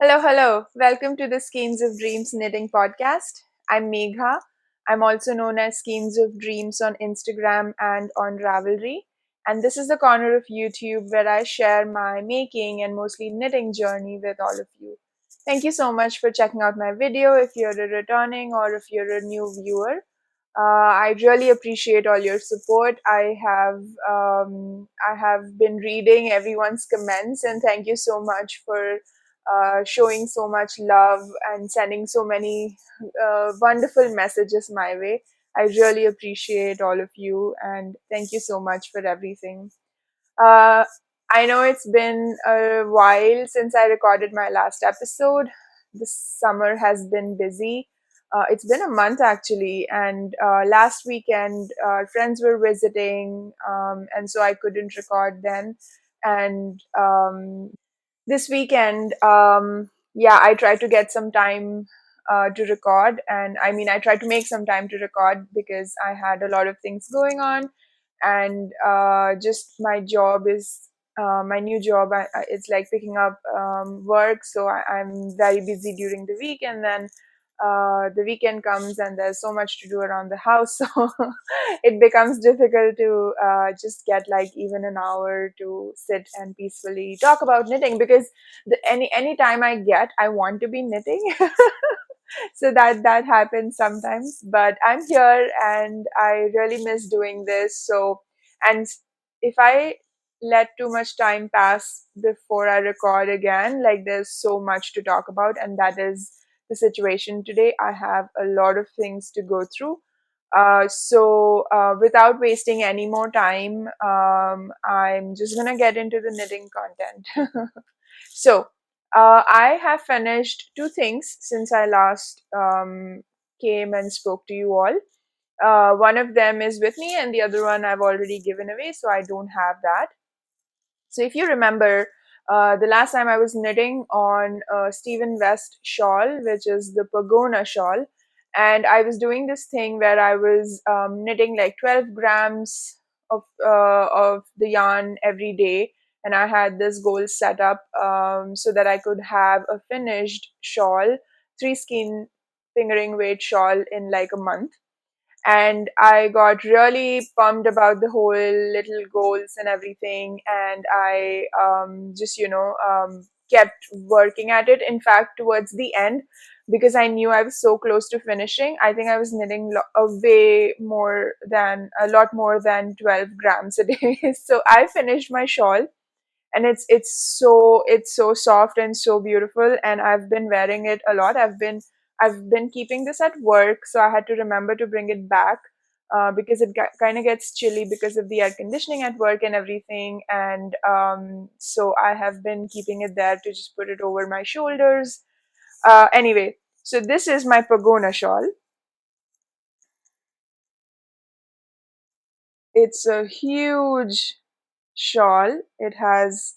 Hello, hello. Welcome to the Skeins of Dreams Knitting Podcast. I'm Megha. I'm also known as Skeins of Dreams on Instagram and on Ravelry. And this is the corner of YouTube where I share my making and mostly knitting journey with all of you. Thank you so much for checking out my video if you're a returning or if you're a new viewer. I really appreciate all your support. I have been reading everyone's comments, and thank you so much for showing so much love and sending so many wonderful messages my way. I really appreciate all of you, and thank you so much for everything. Uh, I know it's been a while since I recorded my last episode. This summer has been busy. It's been a month actually, and last weekend friends were visiting, and so I couldn't record then. And this weekend, yeah, I tried to get some time to record, and I tried to make some time to record because I had a lot of things going on, and just my job is my new job. It's like picking up work, so I'm very busy during the week, and then the weekend comes and there's so much to do around the house, so it becomes difficult to just get like even an hour to sit and peacefully talk about knitting because any time I get, I want to be knitting. So that happens sometimes, but I'm here and I really miss doing this. So, and if I let too much time pass before I record again, like there's so much to talk about, and that is the situation today. I have a lot of things to go through. So without wasting any more time, I'm just gonna get into the knitting content. So I have finished two things since I last came and spoke to you all. One of them is with me, and the other one I've already given away, so I don't have that. So if you remember, the last time I was knitting on Stephen West shawl, which is the Pagona shawl, and I was doing this thing where I was knitting like 12 grams of the yarn every day, and I had this goal set up so that I could have a finished shawl, three skein fingering weight shawl in like a month. And I got really pumped about the whole little goals and everything, and I just kept working at it. In fact, towards the end, because I knew I was so close to finishing, I think I was knitting a lot more than 12 grams a day. So I finished my shawl, and it's so soft and so beautiful, and I've been wearing it a lot. I've been keeping this at work, so I had to remember to bring it back because it kind of gets chilly because of the air conditioning at work and everything. And so I have been keeping it there to just put it over my shoulders. Anyway, so this is my Pagona shawl. It's a huge shawl. It has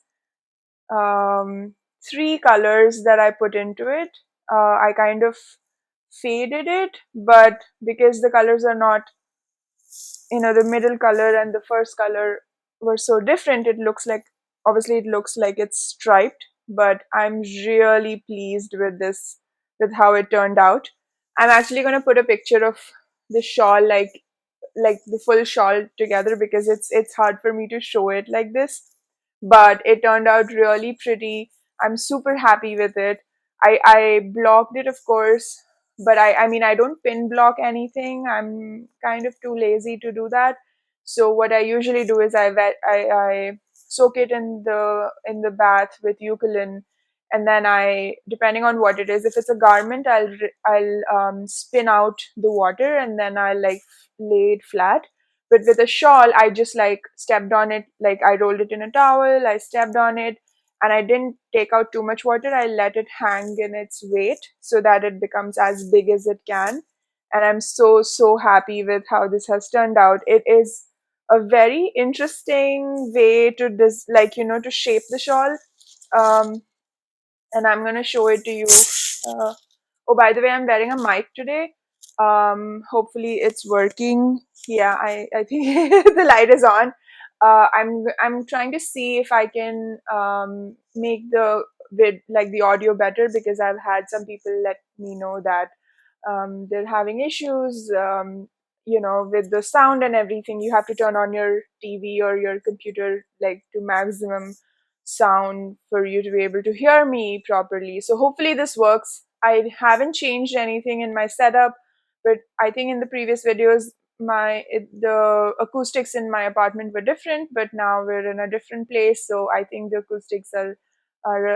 um, three colors that I put into it. I kind of faded it, but because the colors are not, the middle color and the first color were so different, it looks like it's striped, but I'm really pleased with this, with how it turned out. I'm actually going to put a picture of the shawl, like the full shawl together, because it's hard for me to show it like this, but it turned out really pretty. I'm super happy with it. I blocked it, of course, but I don't pin block anything. I'm kind of too lazy to do that. So what I usually do is I soak it in the bath with eucalyptus, and then I, depending on what it is, if it's a garment, I'll spin out the water and then I'll like lay it flat. But with a shawl, I just like stepped on it, like I rolled it in a towel, I stepped on it, and I didn't take out too much water. I let it hang in its weight so that it becomes as big as it can. And I'm so happy with how this has turned out. It is a very interesting way to to shape the shawl. Um, and I'm gonna show it to you. Uh, oh, by the way, I'm wearing a mic today. Hopefully it's working. Yeah, I think the light is on. I'm trying to see if I can make the the audio better, because I've had some people let me know that they're having issues, with the sound and everything. You have to turn on your TV or your computer like to maximum sound for you to be able to hear me properly. So hopefully this works. I haven't changed anything in my setup, but I think in the previous videos the acoustics in my apartment were different, but now we're in a different place, so I think the acoustics are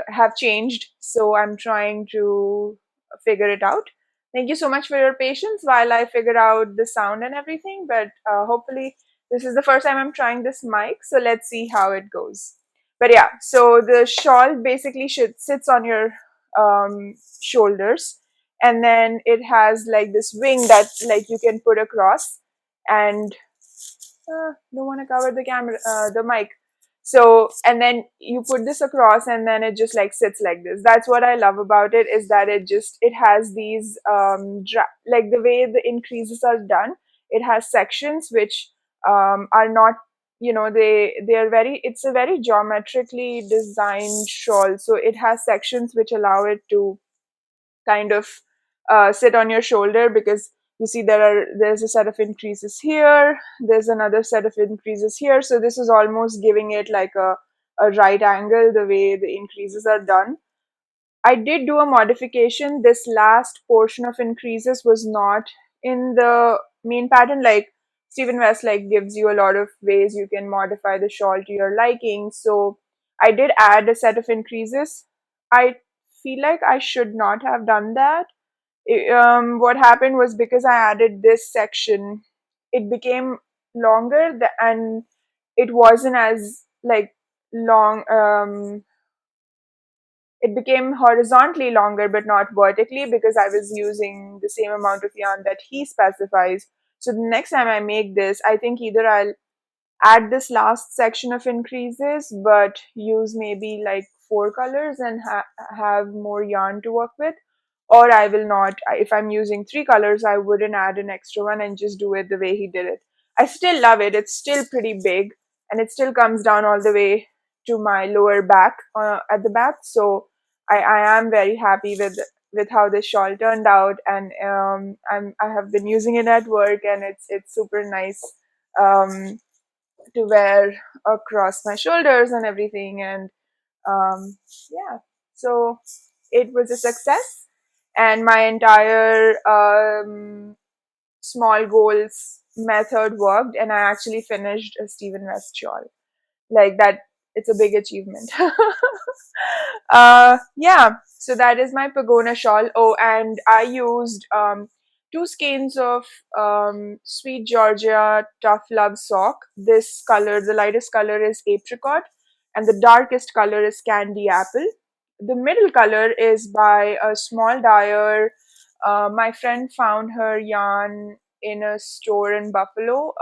have changed. So I'm trying to figure it out. Thank you so much for your patience while I figure out the sound and everything, but hopefully this is the first time I'm trying this mic, so let's see how it goes. But yeah, so the shawl basically sits on your shoulders, and then it has like this wing that like you can put across, and don't want to cover the camera, the mic. So, and then you put this across, and then it just like sits like this. That's what I love about it, is that it has these like the way the increases are done. It has sections which are not, they are very, it's a very geometrically designed shawl. So it has sections which allow it to kind of sit on your shoulder, because you see there's a set of increases here, there's another set of increases here, so this is almost giving it like a right angle the way the increases are done. I did do a modification. This last portion of increases was not in the main pattern. Like Stephen West like gives you a lot of ways you can modify the shawl to your liking. So I did add a set of increases. I feel like I should not have done that. What happened was, because I added this section, it became longer and it wasn't as like long. It became horizontally longer but not vertically, because I was using the same amount of yarn that he specifies. So the next time I make this, I think either I'll add this last section of increases but use maybe like 4 colors and have more yarn to work with, or I will not. If I'm using 3 colors, I wouldn't add an extra one and just do it the way he did it. I still love it. It's still pretty big, and it still comes down all the way to my lower back at the back. So I am very happy with how this shawl turned out, and I have been using it at work, and it's super nice um, to wear across my shoulders and everything. And yeah, so it was a success, and my entire small goals method worked, and I actually finished a Stephen West shawl like that. It's a big achievement. Yeah, so that is my Pagona shawl. Oh, and I used 2 skeins of Sweet Georgia Tough Love sock. This color, the lightest color is apricot, and the darkest color is candy apple. The middle color is by a small dyer. My friend found her yarn in a store in Buffalo.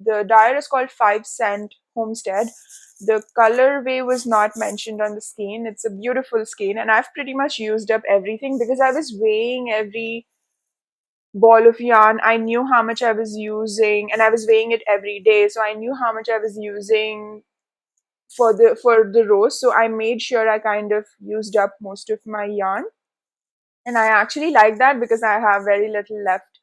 The dyer is called 5 Cent Homestead. The colorway was not mentioned on the skein. It's a beautiful skein, and I've pretty much used up everything because I was weighing every ball of yarn. I knew how much I was using, and I was weighing it every day, so I knew how much I was using for the rows. So I made sure I kind of used up most of my yarn, and I actually like that because I have very little left.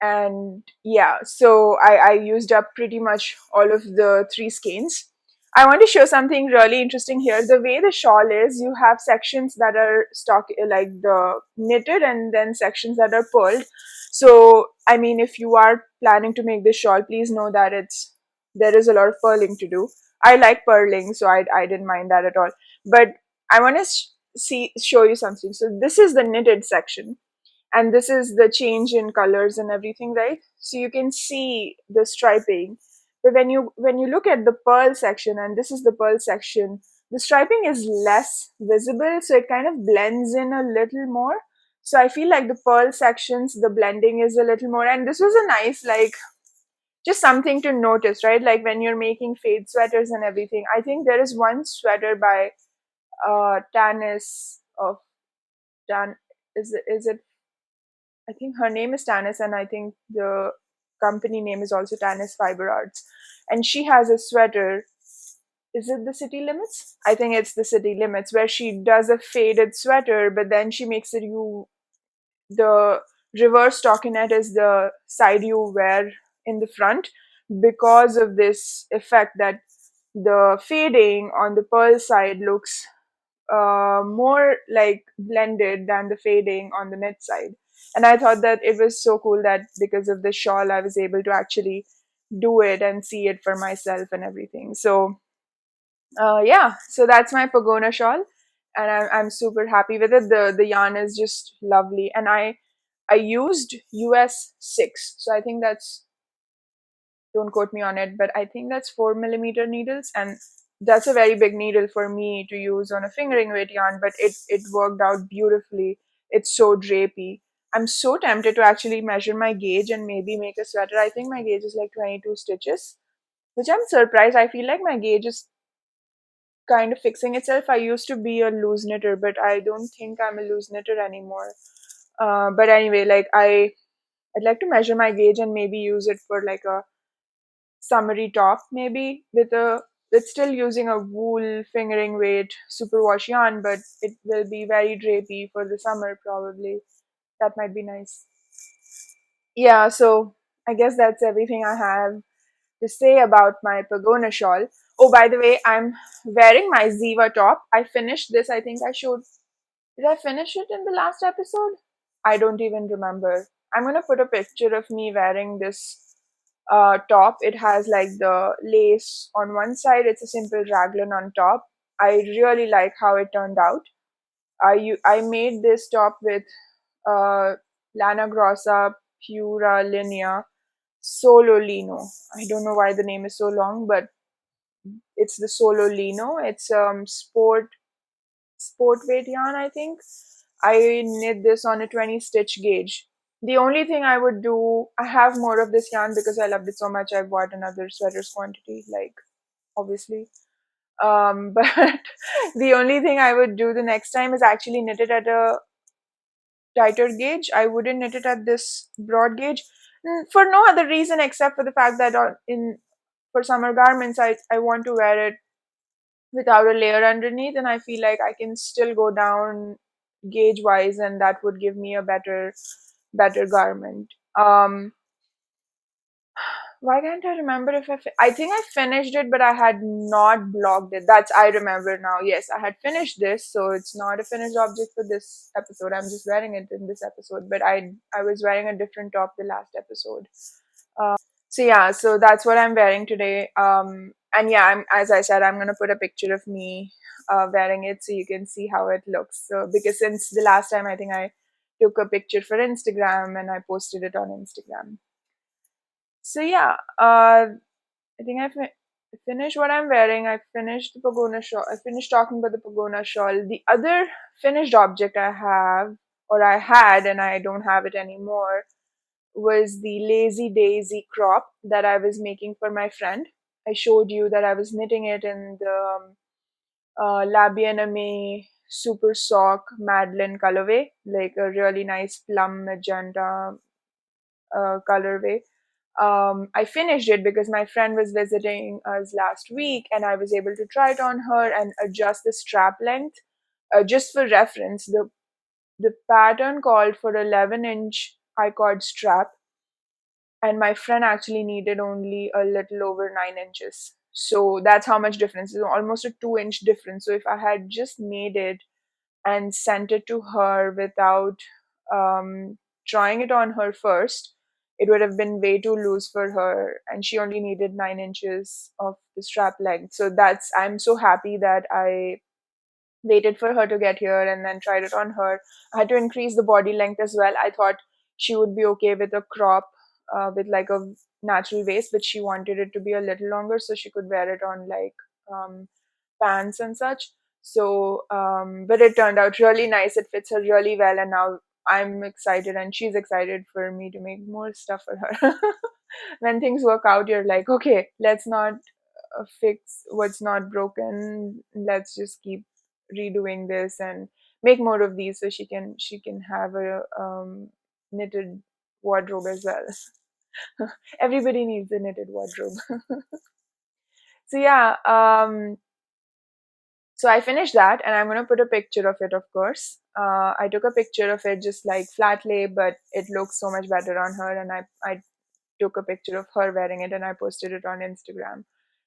And yeah, so I used up pretty much all of the 3 skeins. I want to show something really interesting here. The way the shawl is, you have sections that are stock like the knitted, and then sections that are purled. So I mean, if you are planning to make this shawl, please know that there is a lot of purling to do. I like purling, so I didn't mind that at all. But I want to show you something. So this is the knitted section, and this is the change in colors and everything, right? So you can see the striping. But when you look at the pearl section, and this is the pearl section, the striping is less visible, so it kind of blends in a little more. So I feel like the pearl sections, the blending is a little more, and this was a nice, like, just something to notice, right? Like when you're making fade sweaters and everything. I think there is one sweater by Tanis of Tan, is it I think her name is Tanis, and I think the company name is also Tannis Fiber Arts, and she has a sweater. Is it the City Limits? I think it's the City Limits, where she does a faded sweater, but then she makes it you the reverse stockinette is the side you wear in the front, because of this effect that the fading on the pearl side looks more like blended than the fading on the knit side. And I thought that it was so cool that because of the shawl, I was able to actually do it and see it for myself and everything. So yeah, so that's my Pagona shawl, and I'm super happy with it. The yarn is just lovely, and I used US 6, so I think that's, don't quote me on it, but I think that's 4 millimeter needles, and that's a very big needle for me to use on a fingering weight yarn, but it worked out beautifully. It's so drapey. I'm so tempted to actually measure my gauge and maybe make a sweater. I think my gauge is like 22 stitches, which I'm surprised. I feel like my gauge is kind of fixing itself. I used to be a loose knitter, but I don't think I'm a loose knitter anymore. But anyway, I'd like to measure my gauge and maybe use it for like a summery top, maybe with a, it's still using a wool fingering weight superwash yarn, but it will be very drapey for the summer probably. That might be nice. Yeah, so I guess that's everything I have to say about my Pagona shawl. Oh, by the way, I'm wearing my Ziva top. I finished this. I think I showed. Did I finish it in the last episode? I don't even remember. I'm gonna put a picture of me wearing this top. It has like the lace on one side. It's a simple raglan on top. I really like how it turned out. I made this top with uh, Lana Grossa Pura Linea Solo Lino. I don't know why the name is so long, but it's the Solo Lino. It's sport weight yarn, I think. I knit this on a 20 stitch gauge. The only thing I would do, I have more of this yarn because I loved it so much. I bought another sweaters quantity, like obviously. But the only thing I would do the next time is actually knit it at a tighter gauge. I wouldn't knit it at this broad gauge, for no other reason except for the fact that in for summer garments, I want to wear it without a layer underneath, and I feel like I can still go down gauge wise, and that would give me a better garment. Why can't I remember if I think I finished it, but I had not blogged it. That's, I remember now. Yes, I had finished this, so it's not a finished object for this episode. I'm just wearing it in this episode, but I was wearing a different top the last episode. So yeah, so that's what I'm wearing today. And yeah, as I said, I'm gonna put a picture of me wearing it so you can see how it looks. So because since the last time, I think I took a picture for Instagram and I posted it on Instagram. So yeah, I think finished what I'm wearing. I finished the Pagona shawl. I finished talking about the Pagona shawl. The other finished object I have, or I had, and I don't have it anymore, was the Lazy Daisy crop that I was making for my friend. I showed you that I was knitting it in the La Bien-Aimée Super Sock Madeline colorway, like a really nice plum magenta colorway. I finished it because my friend was visiting us last week, and I was able to try it on her and adjust the strap length. Just for reference, the pattern called for 11-inch high cord strap, and my friend actually needed only a little over 9 inches. So that's how much difference. It's almost a 2-inch difference. So if I had just made it and sent it to her without trying it on her first, it would have been way too loose for her, and she only needed 9 inches of the strap length. So that's, I'm so happy that I waited for her to get here and then tried it on her. I had to increase the body length as well. I thought she would be okay with a crop with like a natural waist, but she wanted it to be a little longer so she could wear it on like pants and such. So, but it turned out really nice. It fits her really well, and now I'm excited and she's excited for me to make more stuff for her. When things work out, you're like, okay, let's not fix what's not broken. Let's just keep redoing this and make more of these so she can have a knitted wardrobe as well. Everybody needs a knitted wardrobe. So yeah, so I finished that, and I'm gonna put a picture of it, of course. I took a picture of it just like flat lay, but it looks so much better on her, and I took a picture of her wearing it and I posted it on Instagram.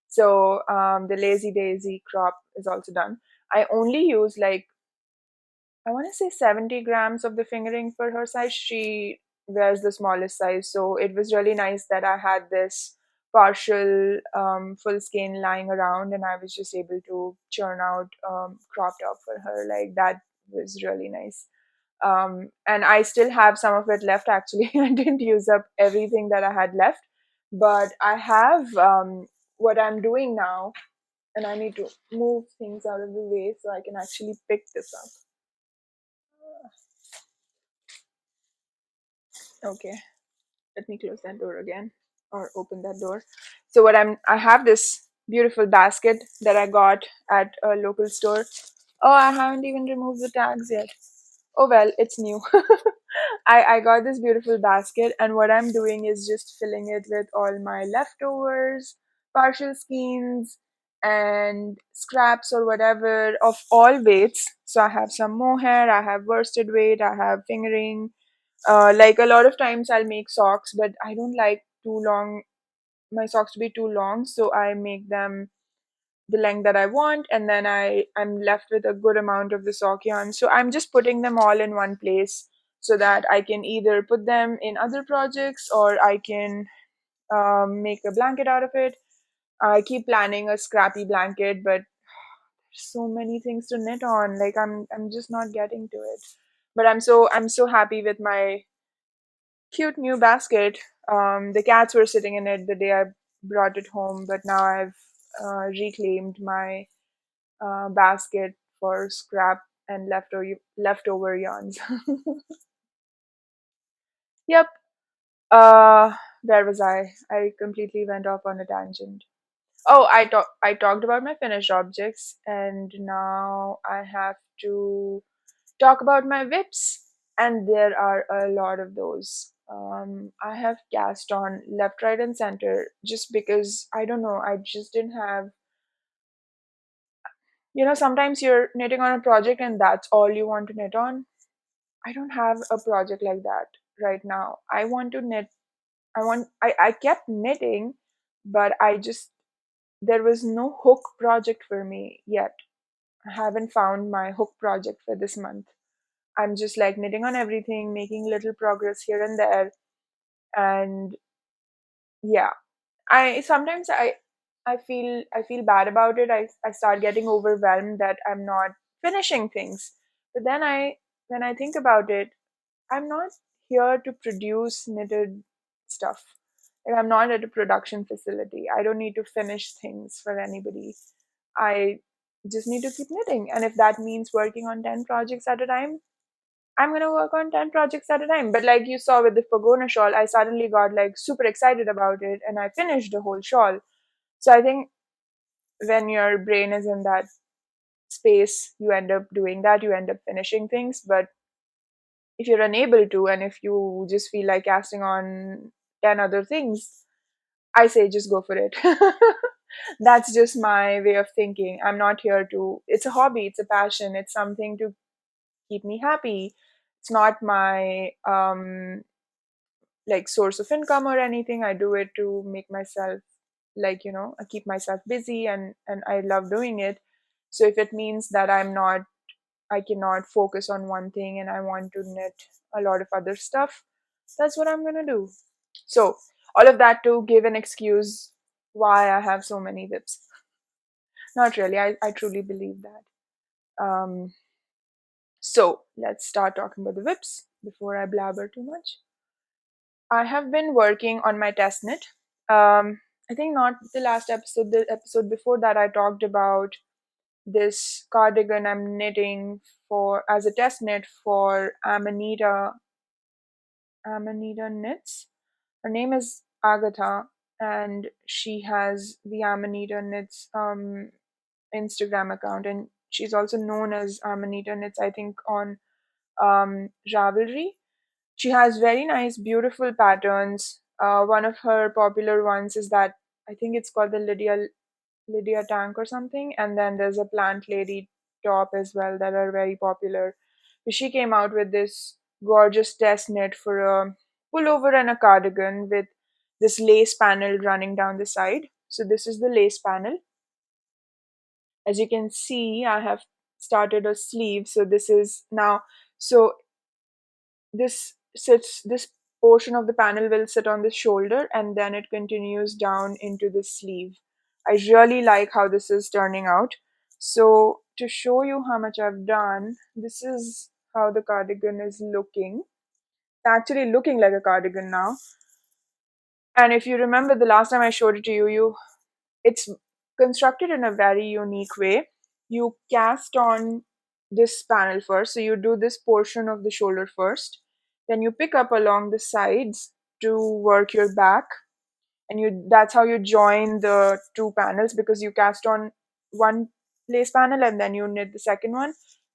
So the Lazy Daisy crop is also done. I only use like, I want to say 70 grams of the fingering for her size. She wears the smallest size. So it was really nice that I had this partial full skein lying around and I was just able to churn out crop top for her. Like that was really nice. And I still have some of it left actually. I didn't use up everything that I had left, but I have what I'm doing now, and I need to move things out of the way so I can actually pick this up. Okay, let me close that door again or open that door. So I have this beautiful basket that I got at a local store. Oh, I haven't even removed the tags yet. Oh well, it's new. I got this beautiful basket, and what I'm doing is just filling it with all my leftovers, partial skeins, and scraps or whatever of all weights. So I have some mohair, I have worsted weight, I have fingering. Like a lot of times I'll make socks, but I don't like too long my socks to be too long, so I make them the length that I want, and then I'm left with a good amount of the sock yarn. So I'm just putting them all in one place so that I can either put them in other projects or I can make a blanket out of it. I keep planning a scrappy blanket, but so many things to knit on. Like I'm just not getting to it. But I'm so happy with my cute new basket. The cats were sitting in it the day I brought it home, but now I've reclaimed my basket for scrap and leftover yarns. Yep. Uh, where was I? I completely went off on a tangent. Oh, I talked about my finished objects, and now I have to talk about my whips, and there are a lot of those. I have cast on left, right, and center just because I don't know. I just didn't have. Sometimes you're knitting on a project and that's all you want to knit on. I don't have a project like that right now. I want to knit. I kept knitting, but there was no hook project for me yet. I haven't found my hook project for this month. I'm just like knitting on everything, making little progress here and there. And yeah, I sometimes I feel bad about it. I start getting overwhelmed that I'm not finishing things. But then when I think about it, I'm not here to produce knitted stuff. Like I'm not at a production facility. I don't need to finish things for anybody. I just need to keep knitting. And if that means working on 10 projects at a time, I'm going to work on 10 projects at a time. But like you saw with the Pagona shawl, I suddenly got like super excited about it and I finished the whole shawl. So I think when your brain is in that space, you end up doing that, you end up finishing things. But if you're unable to, and if you just feel like casting on 10 other things, I say just go for it. That's just my way of thinking. I'm not here to, it's a hobby, it's a passion, it's something to keep me happy. It's not my like source of income or anything. I do it to make myself like, I keep myself busy and I love doing it. So if it means that I cannot focus on one thing and I want to knit a lot of other stuff, that's what I'm gonna do. So all of that to give an excuse why I have so many whips. Not really. I truly believe that. So let's start talking about the whips before I blabber too much. I have been working on my test knit. I think not the last episode, the episode before that, I talked about this cardigan I'm knitting for as a test knit for Amanita Knits. Her name is Agatha, and she has the Amanita Knits Instagram account, and she's also known as Amanita Knits, I think, on Ravelry. She has very nice, beautiful patterns. One of her popular ones is that, I think it's called the Lydia tank or something, and then there's a plant lady top as well that are very popular. So she came out with this gorgeous test knit for a pullover and a cardigan with this lace panel running down the side. So this is the lace panel. As you can see, I have started a sleeve. So this is now, so this portion of the panel will sit on the shoulder, and then it continues down into the sleeve. I really like how this is turning out. So to show you how much I've done, this is how the cardigan is looking. It's actually looking like a cardigan now. And if you remember the last time I showed it to you, it's constructed in a very unique way. You cast on this panel first, so you do this portion of the shoulder first, then you pick up along the sides to work your back, and you that's how you join the two panels, because you cast on one lace panel and then you knit the second one,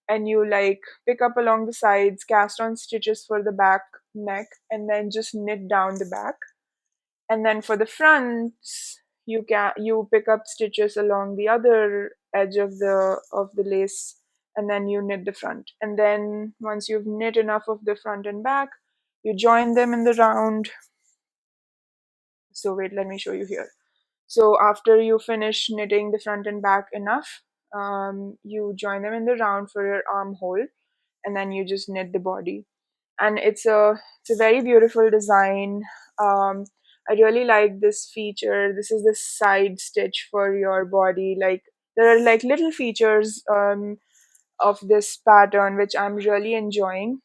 and you like pick up along the sides, cast on stitches for the back neck, and then just knit down the back. And then for the fronts, you pick up stitches along the other edge of the lace, and then you knit the front. And then once you've knit enough of the front and back, you join them in the round. So wait, let me show you here. So after you finish knitting the front and back enough, you join them in the round for your armhole, and then you just knit the body. And it's a very beautiful design. I really like this feature. This is the side stitch for your body. Like there are like little features of this pattern which I'm really enjoying.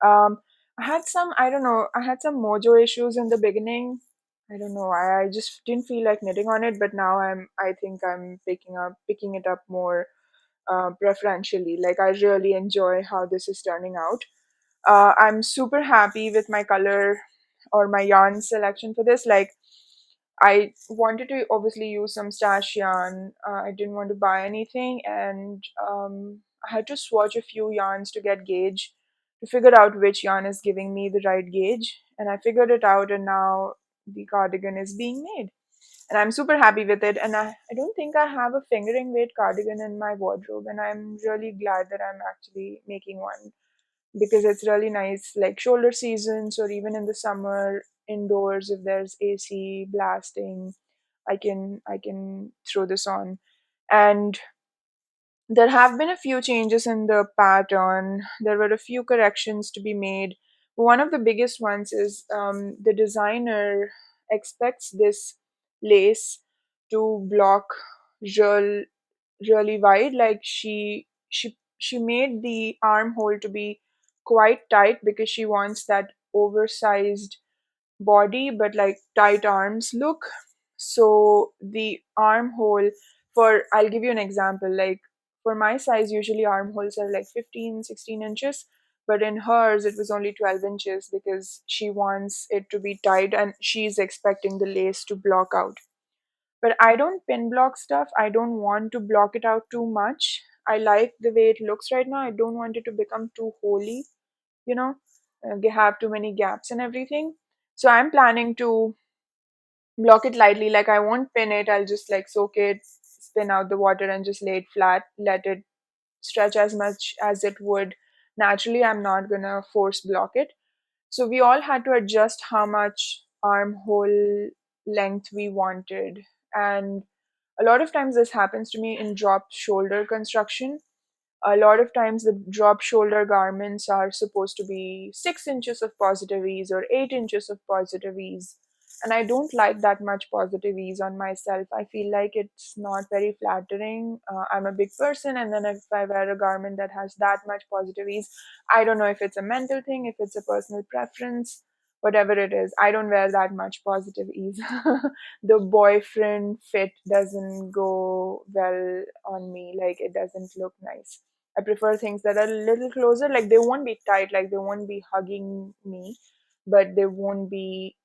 um, I had some mojo issues in the beginning. I don't know, I just didn't feel like knitting on it, but now I think I'm picking it up more preferentially. Like I really enjoy how this is turning out. I'm super happy with my color or my yarn selection for this. Like I wanted to obviously use some stash yarn. I didn't want to buy anything, and I had to swatch a few yarns to get gauge to figure out which yarn is giving me the right gauge. And I figured it out, and now the cardigan is being made. And I'm super happy with it. And I don't think I have a fingering weight cardigan in my wardrobe, and I'm really glad that I'm actually making one, because it's really nice, like shoulder seasons or even in the summer indoors if there's AC blasting, I can throw this on. And there have been a few changes in the pattern. There were a few corrections to be made. One of the biggest ones is the designer expects this lace to block real really wide. Like she made the armhole to be quite tight because she wants that oversized body but like tight arms look. So the armhole, for I'll give you an example. Like for my size, usually armholes are like 15-16 inches, but in hers it was only 12 inches because she wants it to be tight and she's expecting the lace to block out. But I don't pin block stuff. I don't want to block it out too much. I like the way it looks right now. I don't want it to become too holy, you know, have too many gaps and everything. So I'm planning to block it lightly. Like I won't pin it. I'll just like soak it, spin out the water, and just lay it flat. Let it stretch as much as it would naturally. I'm not gonna force block it. So we all had to adjust how much armhole length we wanted. And a lot of times this happens to me in drop shoulder construction. A lot of times the drop shoulder garments are supposed to be 6 inches of positive ease or 8 inches of positive ease. And I don't like that much positive ease on myself. I feel like it's not very flattering. I'm a big person, and then if I wear a garment that has that much positive ease, I don't know if it's a mental thing, if it's a personal preference, whatever it is, I don't wear that much positive ease. The boyfriend fit doesn't go well on me. Like it doesn't look nice. I prefer things that are a little closer. Like they won't be tight, like they won't be hugging me, but they won't be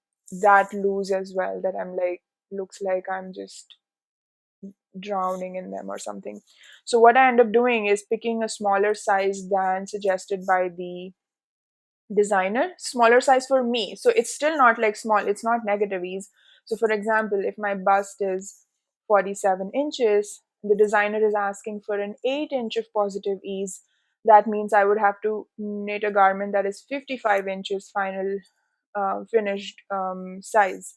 that loose as well that I'm like, looks like I'm just drowning in them or something. So what I end up doing is picking a smaller size than suggested by the designer, smaller size for me. So it's still not like small, it's not negative ease. So for example, if my bust is 47 inches, the designer is asking for an 8 inch of positive ease. That means I would have to knit a garment that is 55 inches final finished size.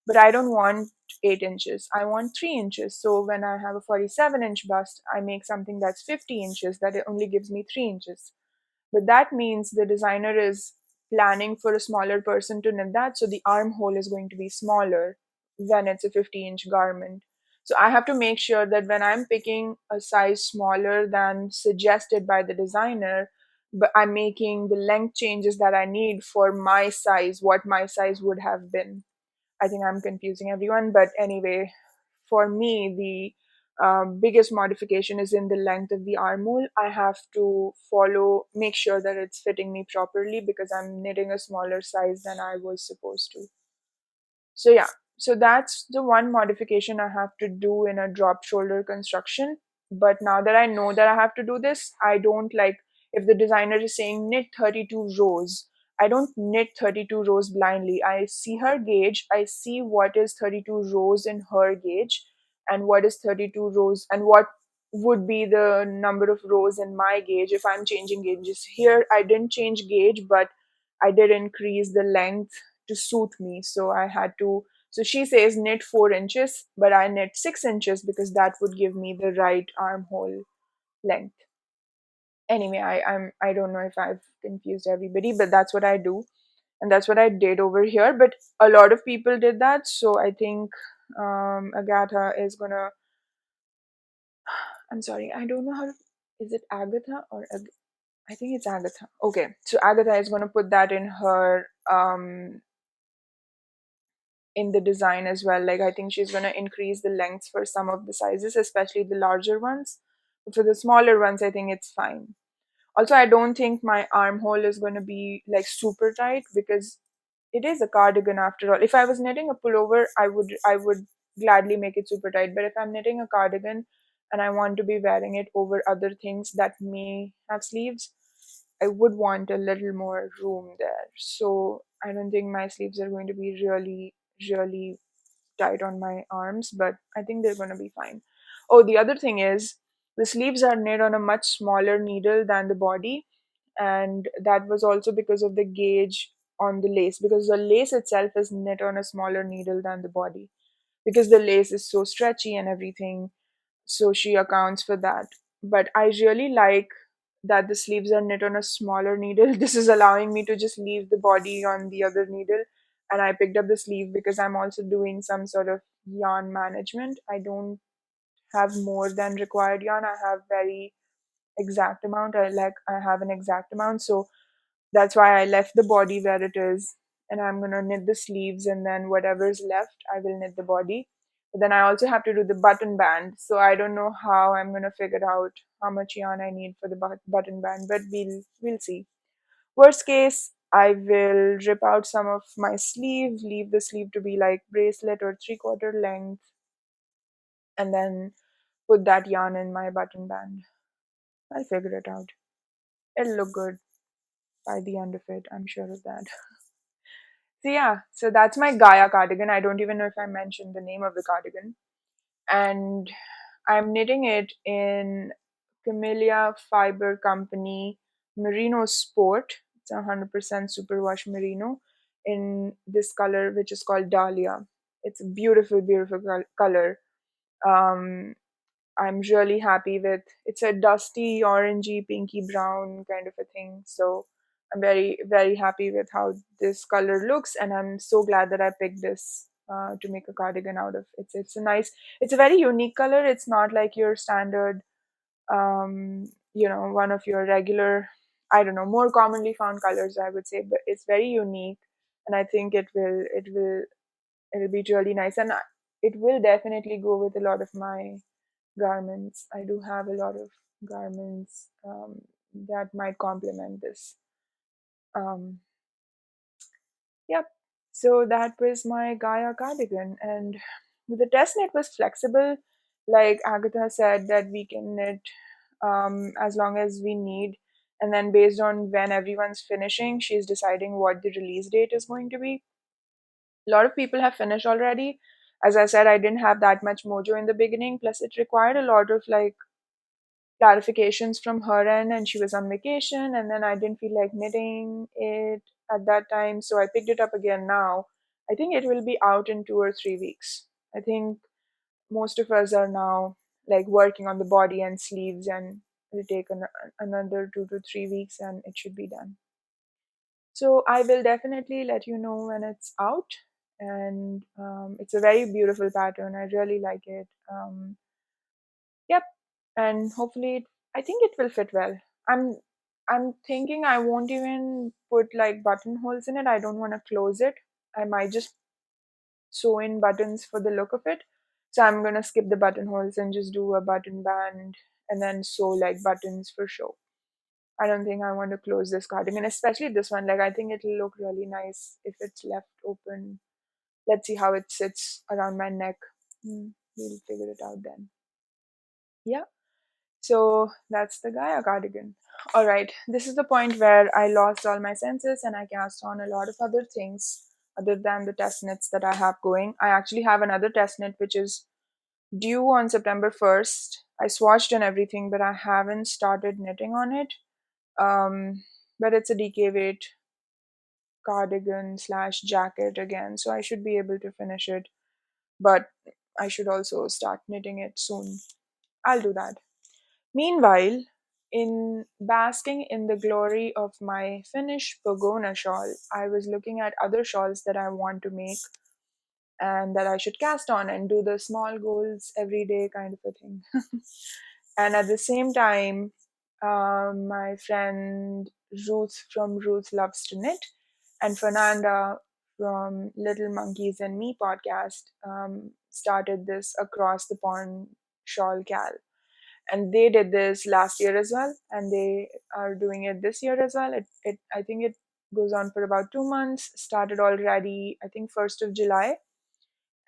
But I don't want 8 inches, I want 3 inches. So when I have a 47-inch bust, I make something that's 50 inches, that it only gives me 3 inches. But that means the designer is planning for a smaller person to knit that, so the armhole is going to be smaller when it's a 50-inch garment. So I have to make sure that when I'm picking a size smaller than suggested by the designer, but I'm making the length changes that I need for my size, what my size would have been. I think I'm confusing everyone, but anyway, for me, the biggest modification is in the length of the armhole. I have to make sure that it's fitting me properly because I'm knitting a smaller size than I was supposed to. So yeah, so that's the one modification I have to do in a drop shoulder construction. But now that I know that I have to do this, I don't like, if the designer is saying knit 32 rows, I don't knit 32 rows blindly. I see her gauge, I see what is 32 rows in her gauge and what is 32 rows and what would be the number of rows in my gauge if I'm changing gauges. Here I didn't change gauge, but I did increase the length to suit me. So I had to, so she says knit 4 inches, but I knit 6 inches because that would give me the right armhole length. Anyway, I don't know if I've confused everybody, but that's what I do. And that's what I did over here. But a lot of people did that. So I think Agatha is gonna, I'm sorry, I don't know how to, is it Agatha or I think it's Agatha. Okay. So Agatha is gonna put that in the design as well. Like I think she's going to increase the lengths for some of the sizes, especially the larger ones. But for the smaller ones, I think it's fine. Also, I don't think my armhole is going to be like super tight because it is a cardigan after all. If I was knitting a pullover, I would gladly make it super tight. But if I'm knitting a cardigan and I want to be wearing it over other things that may have sleeves, I would want a little more room there. So I don't think my sleeves are going to be really, really tight on my arms, but I think they're going to be fine. Oh, the other thing is the sleeves are knit on a much smaller needle than the body, and that was also because of the gauge on the lace, because the lace itself is knit on a smaller needle than the body because the lace is so stretchy and everything, so she accounts for that. But I really like that the sleeves are knit on a smaller needle. This is allowing me to just leave the body on the other needle. And I picked up the sleeve because I'm also doing some sort of yarn management. I don't have more than required yarn. I have very exact amount. I have an exact amount. So that's why I left the body where it is, and I'm gonna knit the sleeves, and then whatever's left, I will knit the body. But then I also have to do the button band, so I don't know how I'm gonna figure out how much yarn I need for the button band, but we'll see. Worst case, I will rip out some of my sleeve, leave the sleeve to be like bracelet or 3/4 length, and then put that yarn in my button band. I'll figure it out. It'll look good by the end of it, I'm sure of that. So yeah, so that's my Gaia cardigan. I don't even know if I mentioned the name of the cardigan. And I'm knitting it in Camellia Fiber Company Merino Sport. It's 100% superwash merino in this color, which is called Dahlia. It's a beautiful, beautiful color. Um, I'm really happy with. It's a dusty, orangey, pinky brown kind of a thing. So I'm very, very happy with how this color looks, and I'm so glad that I picked this to make a cardigan out of. It's a nice, it's a very unique color. It's not like your standard, one of your regular, I don't know, more commonly found colors, I would say, but it's very unique, and I think it'll be really nice, and it will definitely go with a lot of my garments. I do have a lot of garments that might complement this. Um, yep. So that was my Gaia cardigan, and the test knit was flexible. Like Agatha said, that we can knit as long as we need, And then based on when everyone's finishing, she's deciding what the release date is going to be. A lot of people have finished already. As I said, I didn't have that much mojo in the beginning, plus it required a lot of like clarifications from her end, and she was on vacation, and then I didn't feel like knitting it at that time, so I picked it up again now. I think it will be out in 2 or 3 weeks. I think most of us are now like working on the body and sleeves, and it'll take another 2 to 3 weeks and it should be done. So I will definitely let you know when it's out. And it's a very beautiful pattern. I really like it. Yep, and hopefully, I think it will fit well. I'm I'm thinking I won't even put like buttonholes in it. I don't want to close it. I might just sew in buttons for the look of it. So I'm gonna skip the buttonholes and just do a button band and then sew like buttons for show. I don't think I want to close this cardigan, especially this one. Like I think it'll look really nice if it's left open. Let's see how it sits around my neck. We'll figure it out then. Yeah. So that's the Gaia cardigan. All right, this is the point where I lost all my senses and I cast on a lot of other things other than the test knits that I have going. I actually have another test knit which is due on September 1st. I swatched and everything, but I haven't started knitting on it. But it's a DK weight cardigan slash jacket again, so I should be able to finish it. But I should also start knitting it soon. I'll do that. Meanwhile, in basking in the glory of my finished Pogona shawl, I was looking at other shawls that I want to make and that I should cast on and do the small goals every day kind of a thing. And at the same time, my friend Ruth from Ruth Loves to Knit and Fernanda from Little Monkeys and Me podcast started this Across the Pond shawl cal, and they did this last year as well, and they are doing it this year as well. It I think it goes on for about 2 months. Started already, I think, 1st of July,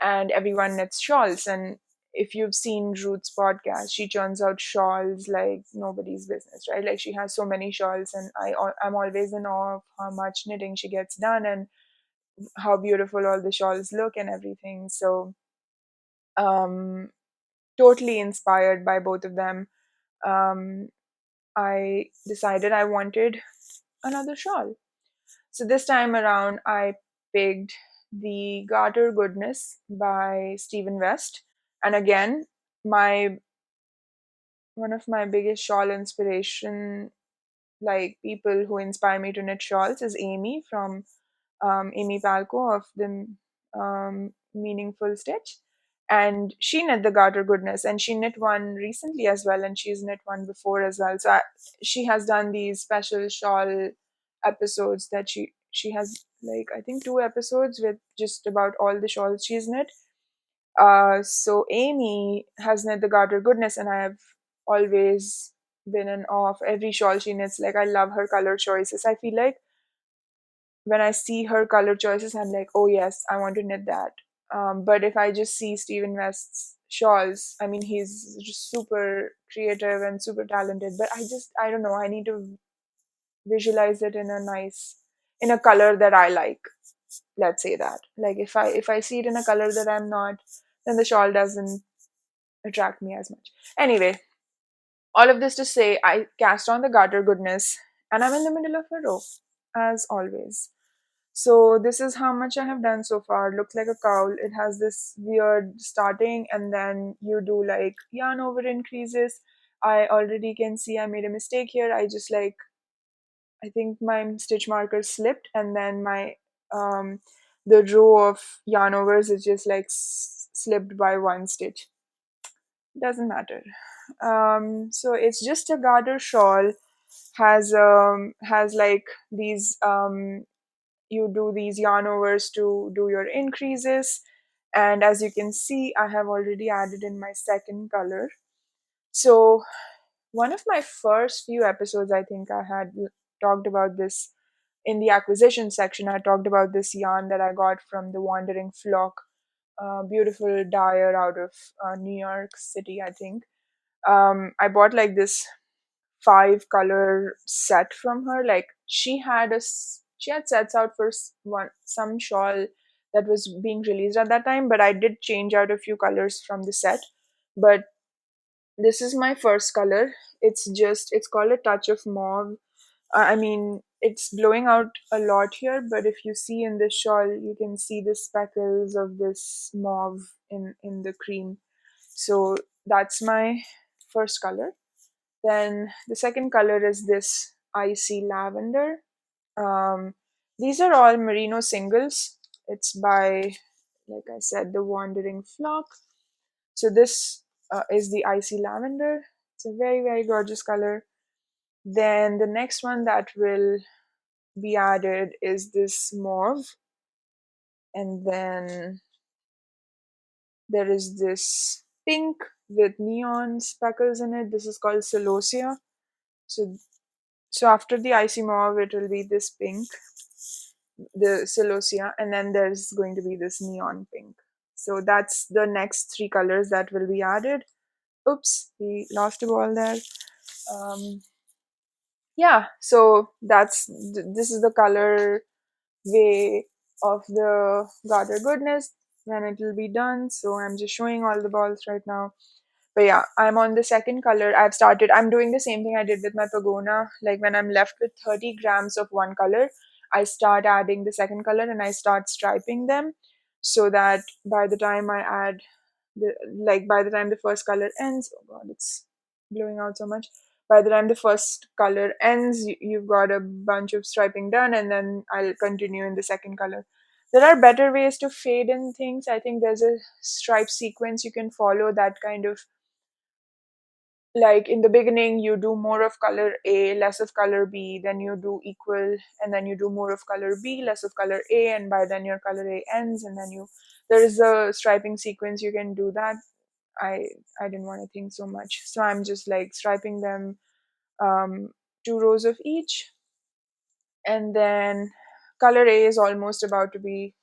and everyone knits shawls. And if you've seen Ruth's podcast, she churns out shawls like nobody's business, right? Like she has so many shawls, and I'm always in awe of how much knitting she gets done and how beautiful all the shawls look and everything. So um totally inspired by both of them. um I decided I wanted another shawl. So this time around, I picked the Garter Goodness by Stephen West. And again, my one of my biggest shawl inspiration, like people who inspire me to knit shawls, is Amy from Amy Palco of the Meaningful Stitch. And she knit the Garter Goodness, and she knit one recently as well, and she's knit one before as well. So she has done these special shawl episodes that she has, like I think 2 episodes with just about all the shawls she's knit. So Amy has knit the Garter Goodness, and I have always been in awe of every shawl she knits. Like I love her color choices. I feel like when I see her color choices, I'm like, oh yes, I want to knit that. But if I just see Stephen West's shawls, I mean, he's just super creative and super talented. But I don't know. I need to visualize it in in a color that I like. Let's say that. Like if I see it in a color that I'm not, then the shawl doesn't attract me as much. Anyway, all of this to say, I cast on the Garter Goodness, and I'm in the middle of a row, as always. So this is how much I have done so far. It looks like a cowl. It has this weird starting, and then you do like yarn over increases. I already can see I made a mistake here. I think my stitch marker slipped, and then my um the row of yarn overs is just like slipped by one stitch. Doesn't matter. So it's just a garter shawl. Has like these you do these yarn overs to do your increases, and as you can see, I have already added in my second color. So one of my first few episodes, I think I had talked about this in the acquisition section. I talked about this yarn that I got from the Wandering Flock, beautiful dyer out of New York City, I think. I bought like this 5 color set from her. Like she had sets out for some shawl that was being released at that time, but I did change out a few colors from the set. But this is my first color. It's called a touch of mauve. I mean, it's blowing out a lot here, but if you see in this shawl, you can see the speckles of this mauve in the cream. So that's my first color. Then the second color is this icy lavender. Um, these are all merino singles. It's by, like I said, the Wandering Flock. So this is the icy lavender. It's a very, very gorgeous color. Then the next one that will be added is this mauve. And then there is this pink with neon speckles in it. This is called celosia. So so after the icy mauve, it will be this pink, the celosia, and then there's going to be this neon pink. So that's the next three colors that will be added. Oops, we lost a ball there. Um, yeah, so this is the color way of the Garter goodness when it will be done. So I'm just showing all the balls right now. But yeah, I'm on the second color. I'm doing the same thing I did with my pagona. Like when I'm left with 30 grams of one color, I start adding the second color and I start striping them so that by the time I add by the time the first color ends, oh god, it's blowing out so much. By the time the first color ends, you've got a bunch of striping done, and then I'll continue in the second color. There are better ways to fade in things. I think there's a stripe sequence you can follow that kind of, like in the beginning you do more of color A, less of color B, then you do equal, and then you do more of color B, less of color A, and by then your color A ends, and then there is a striping sequence you can do that. I didn't want to think so much, so I'm just like striping them, 2 rows of each, and then color A is almost about to be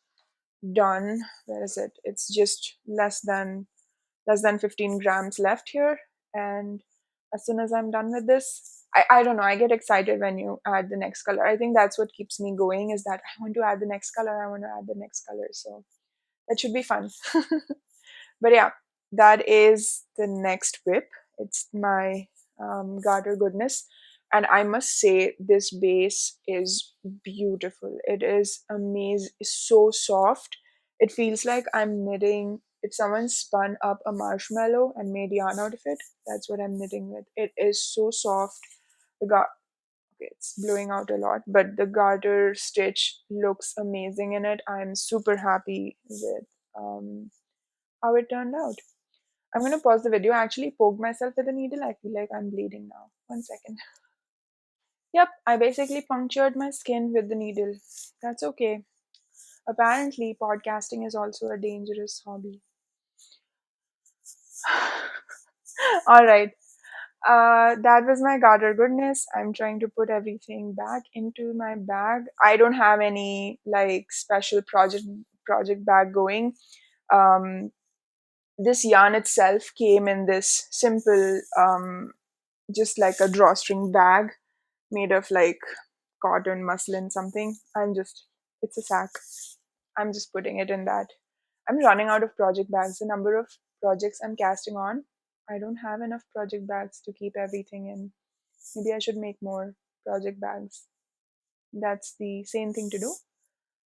done. Where is it? It's just less than 15 grams left here. And as soon as I'm done with this, I don't know, I get excited when you add the next color. I think that's what keeps me going, is that I want to add the next color, I want to add the next color. So that should be fun. But yeah, that is the next whip. It's my Garter goodness. And I must say, this base is beautiful. It is amazing, it's so soft. It feels like I'm knitting. If someone spun up a marshmallow and made yarn out of it, that's what I'm knitting with. It is so soft. The okay, it's blowing out a lot, but the garter stitch looks amazing in it. I'm super happy with how it turned out. I'm gonna pause the video. I actually poked myself with a needle. I feel like I'm bleeding now. 1 second. Yep, I basically punctured my skin with the needle. That's okay. Apparently, podcasting is also a dangerous hobby. All right. That was my garter goodness. I'm trying to put everything back into my bag. I don't have any like special project bag going. Um, this yarn itself came in this simple, just like a drawstring bag made of like cotton, muslin, something. It's a sack. I'm just putting it in that. I'm running out of project bags. The number of projects I'm casting on, I don't have enough project bags to keep everything in. Maybe I should make more project bags. That's the same thing to do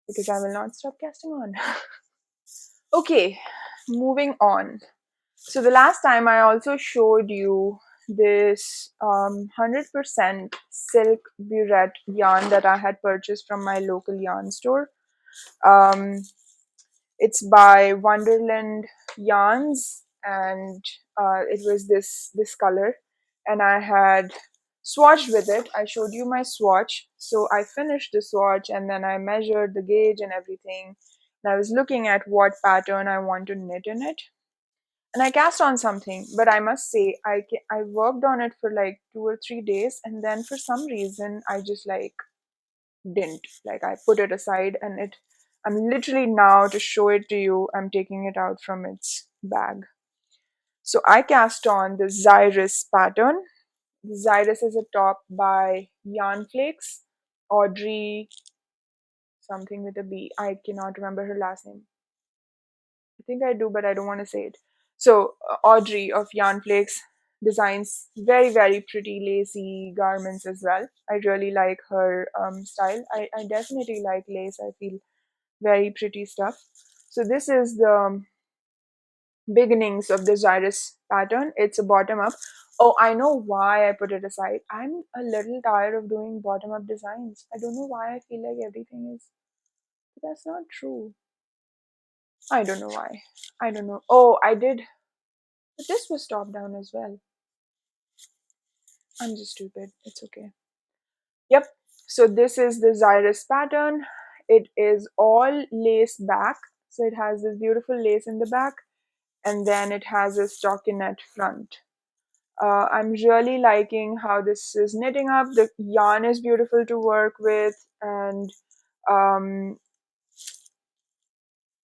because I will not stop casting on. Okay, moving on. So the last time I also showed you this 100% silk burette yarn that I had purchased from my local yarn store. Um, it's by Wonderland Yarns, and it was this color, and I had swatched with it. I showed you my swatch. So I finished the swatch, and then I measured the gauge and everything. And I was looking at what pattern I want to knit in it, and I cast on something. But I must say, I worked on it for like 2 or 3 days, and then for some reason I just like didn't. Like I put it aside, and I'm literally now to show it to you, I'm taking it out from its bag. So I cast on the XYRIS pattern. XYRIS is a top by Yarn Flakes. Audrey, something with a B. I cannot remember her last name. I think I do, but I don't want to say it. So, Audrey of Yarn Flakes designs very, very pretty lacy garments as well. I really like her style. I definitely like lace. I feel very pretty stuff. So, this is the beginnings of the XYRIS pattern. It's a bottom up. Oh, I know why I put it aside. I'm a little tired of doing bottom up designs. I don't know why I feel like everything is. But that's not true. I don't know why. I don't know. Oh, I did. But this was top down as well. I'm just stupid. It's okay. Yep. So this is the XYRIS pattern. It is all lace back. So it has this beautiful lace in the back, and then it has a stockinette front. I'm really liking how this is knitting up. The yarn is beautiful to work with, and um,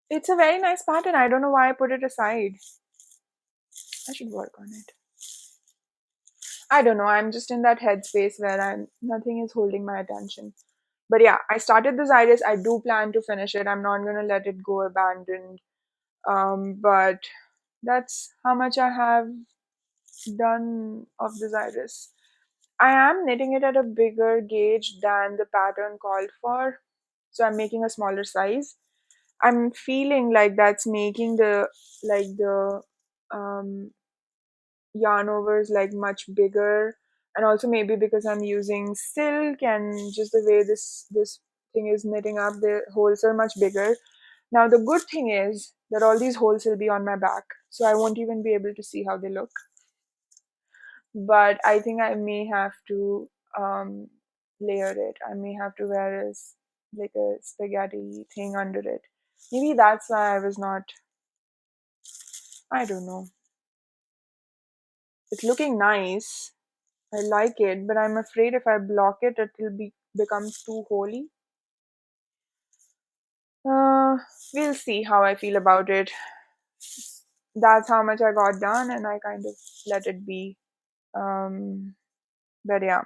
it's a very nice pattern. I don't know why I put it aside. I should work on it. I don't know. I'm just in that headspace where nothing is holding my attention. But yeah, I started this iris. I do plan to finish it. I'm not gonna let it go abandoned. But that's how much I have done of this iris. I am knitting it at a bigger gauge than the pattern called for, so I'm making a smaller size. I'm feeling like that's making the um, yarn overs like much bigger, and also maybe because I'm using silk and just the way this thing is knitting up, the holes are much bigger. Now the good thing is that all these holes will be on my back, so I won't even be able to see how they look. But I think I may have to um, layer it. I may have to wear like a spaghetti thing under it. Maybe that's why I was not. I don't know. It's looking nice. I like it, but I'm afraid if I block it, it will become too holy. Uh, we'll see how I feel about it. That's how much I got done, and I kind of let it be. But yeah,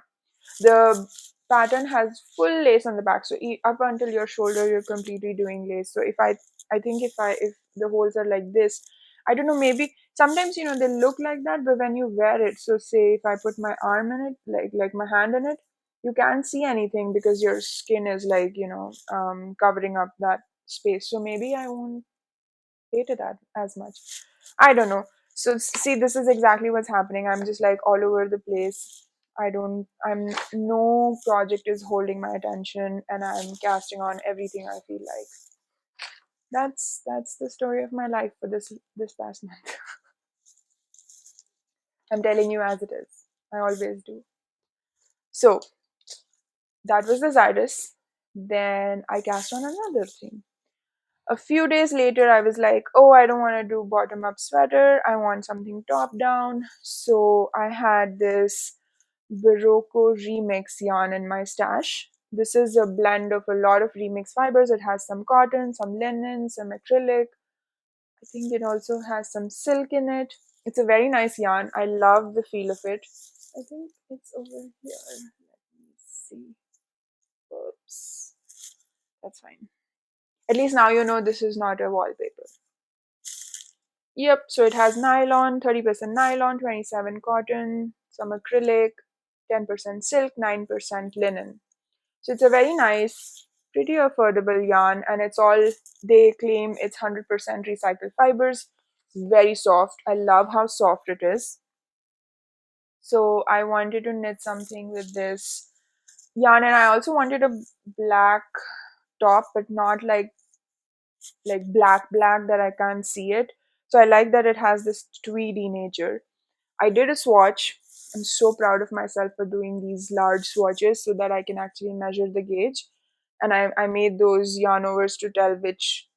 the pattern has full lace on the back, so up until your shoulder, you're completely doing lace. So I think if the holes are like this, I don't know. Maybe sometimes they look like that, but when you wear it, so say if I put my arm in it, like my hand in it, you can't see anything because your skin is like covering up that space. So maybe I won't hate it as much. I don't know. So see, this is exactly what's happening. I'm just like all over the place. I'm no project is holding my attention, and I'm casting on everything I feel like. That's the story of my life for this past month. I'm telling you as it is. I always do. So that was the Zyrus. Then I cast on another thing. A few days later, I was like, oh, I don't want to do bottom up sweater. I want something top down. So I had this Barocco remix yarn in my stash. This is a blend of a lot of remix fibers. It has some cotton, some linen, some acrylic. I think it also has some silk in it. It's a very nice yarn. I love the feel of it. I think it's over here. Let me see. Oops. That's fine. At least now you know this is not a wallpaper. Yep, so it has nylon, 30% nylon, 27 cotton, some acrylic, 10% silk, 9% linen. So it's a very nice, pretty affordable yarn, and it's all, they claim it's 100% recycled fibers. Very soft. I love how soft it is. So I wanted to knit something with this yarn, and I also wanted a black top, but not like black that I can't see it. So I like that it has this tweedy nature. I did a swatch. I'm so proud of myself for doing these large swatches so that I can actually measure the gauge. And I made those yarn overs to tell which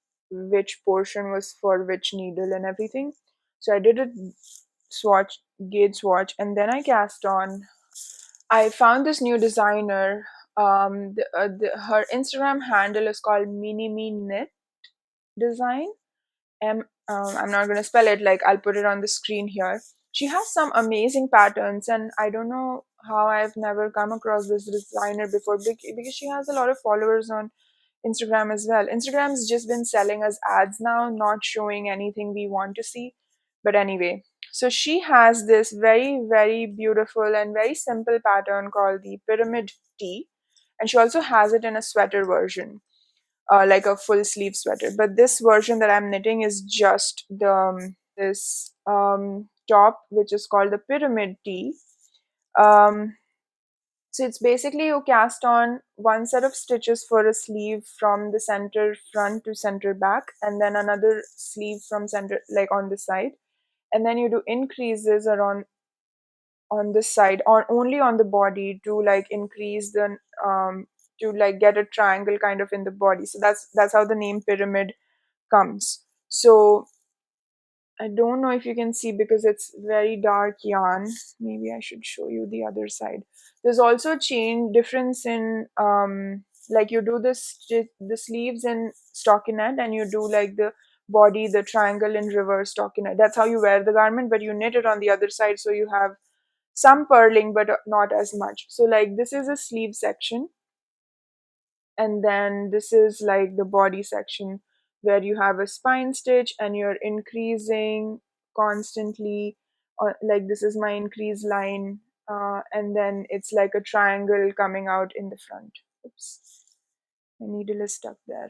portion was for which needle and everything. So I did a swatch, gauge swatch, and then I cast on. I found this new designer. Her Instagram handle is called Minimi Knit Design. I'm not going to spell it, like I'll put it on the screen here. She has some amazing patterns, and I don't know how I've never come across this designer before, because she has a lot of followers on Instagram as well. Instagram's just been selling us ads now, not showing anything we want to see. But anyway, so she has this very, very beautiful and very simple pattern called the pyramid tee. And she also has it in a sweater version, like a full sleeve sweater. But this version that I'm knitting is just this top, which is called the pyramid tee. Um, so it's basically you cast on one set of stitches for a sleeve from the center front to center back, and then another sleeve from center, like on the side, and then you do increases around on this side, on only on the body, to like increase the to like get a triangle kind of in the body. So that's how the name pyramid comes. So I don't know if you can see because it's very dark yarn. Maybe I should show you the other side. There's also a chain difference in like you do the sleeves in stockinette, and you do like the body, the triangle in reverse stockinette. That's how you wear the garment, but you knit it on the other side, so you have some purling but not as much. So like this is a sleeve section, and then this is like the body section where you have a spine stitch and you're increasing constantly, like this is my increase line, and then it's like a triangle coming out in the front. Oops, my needle is stuck there.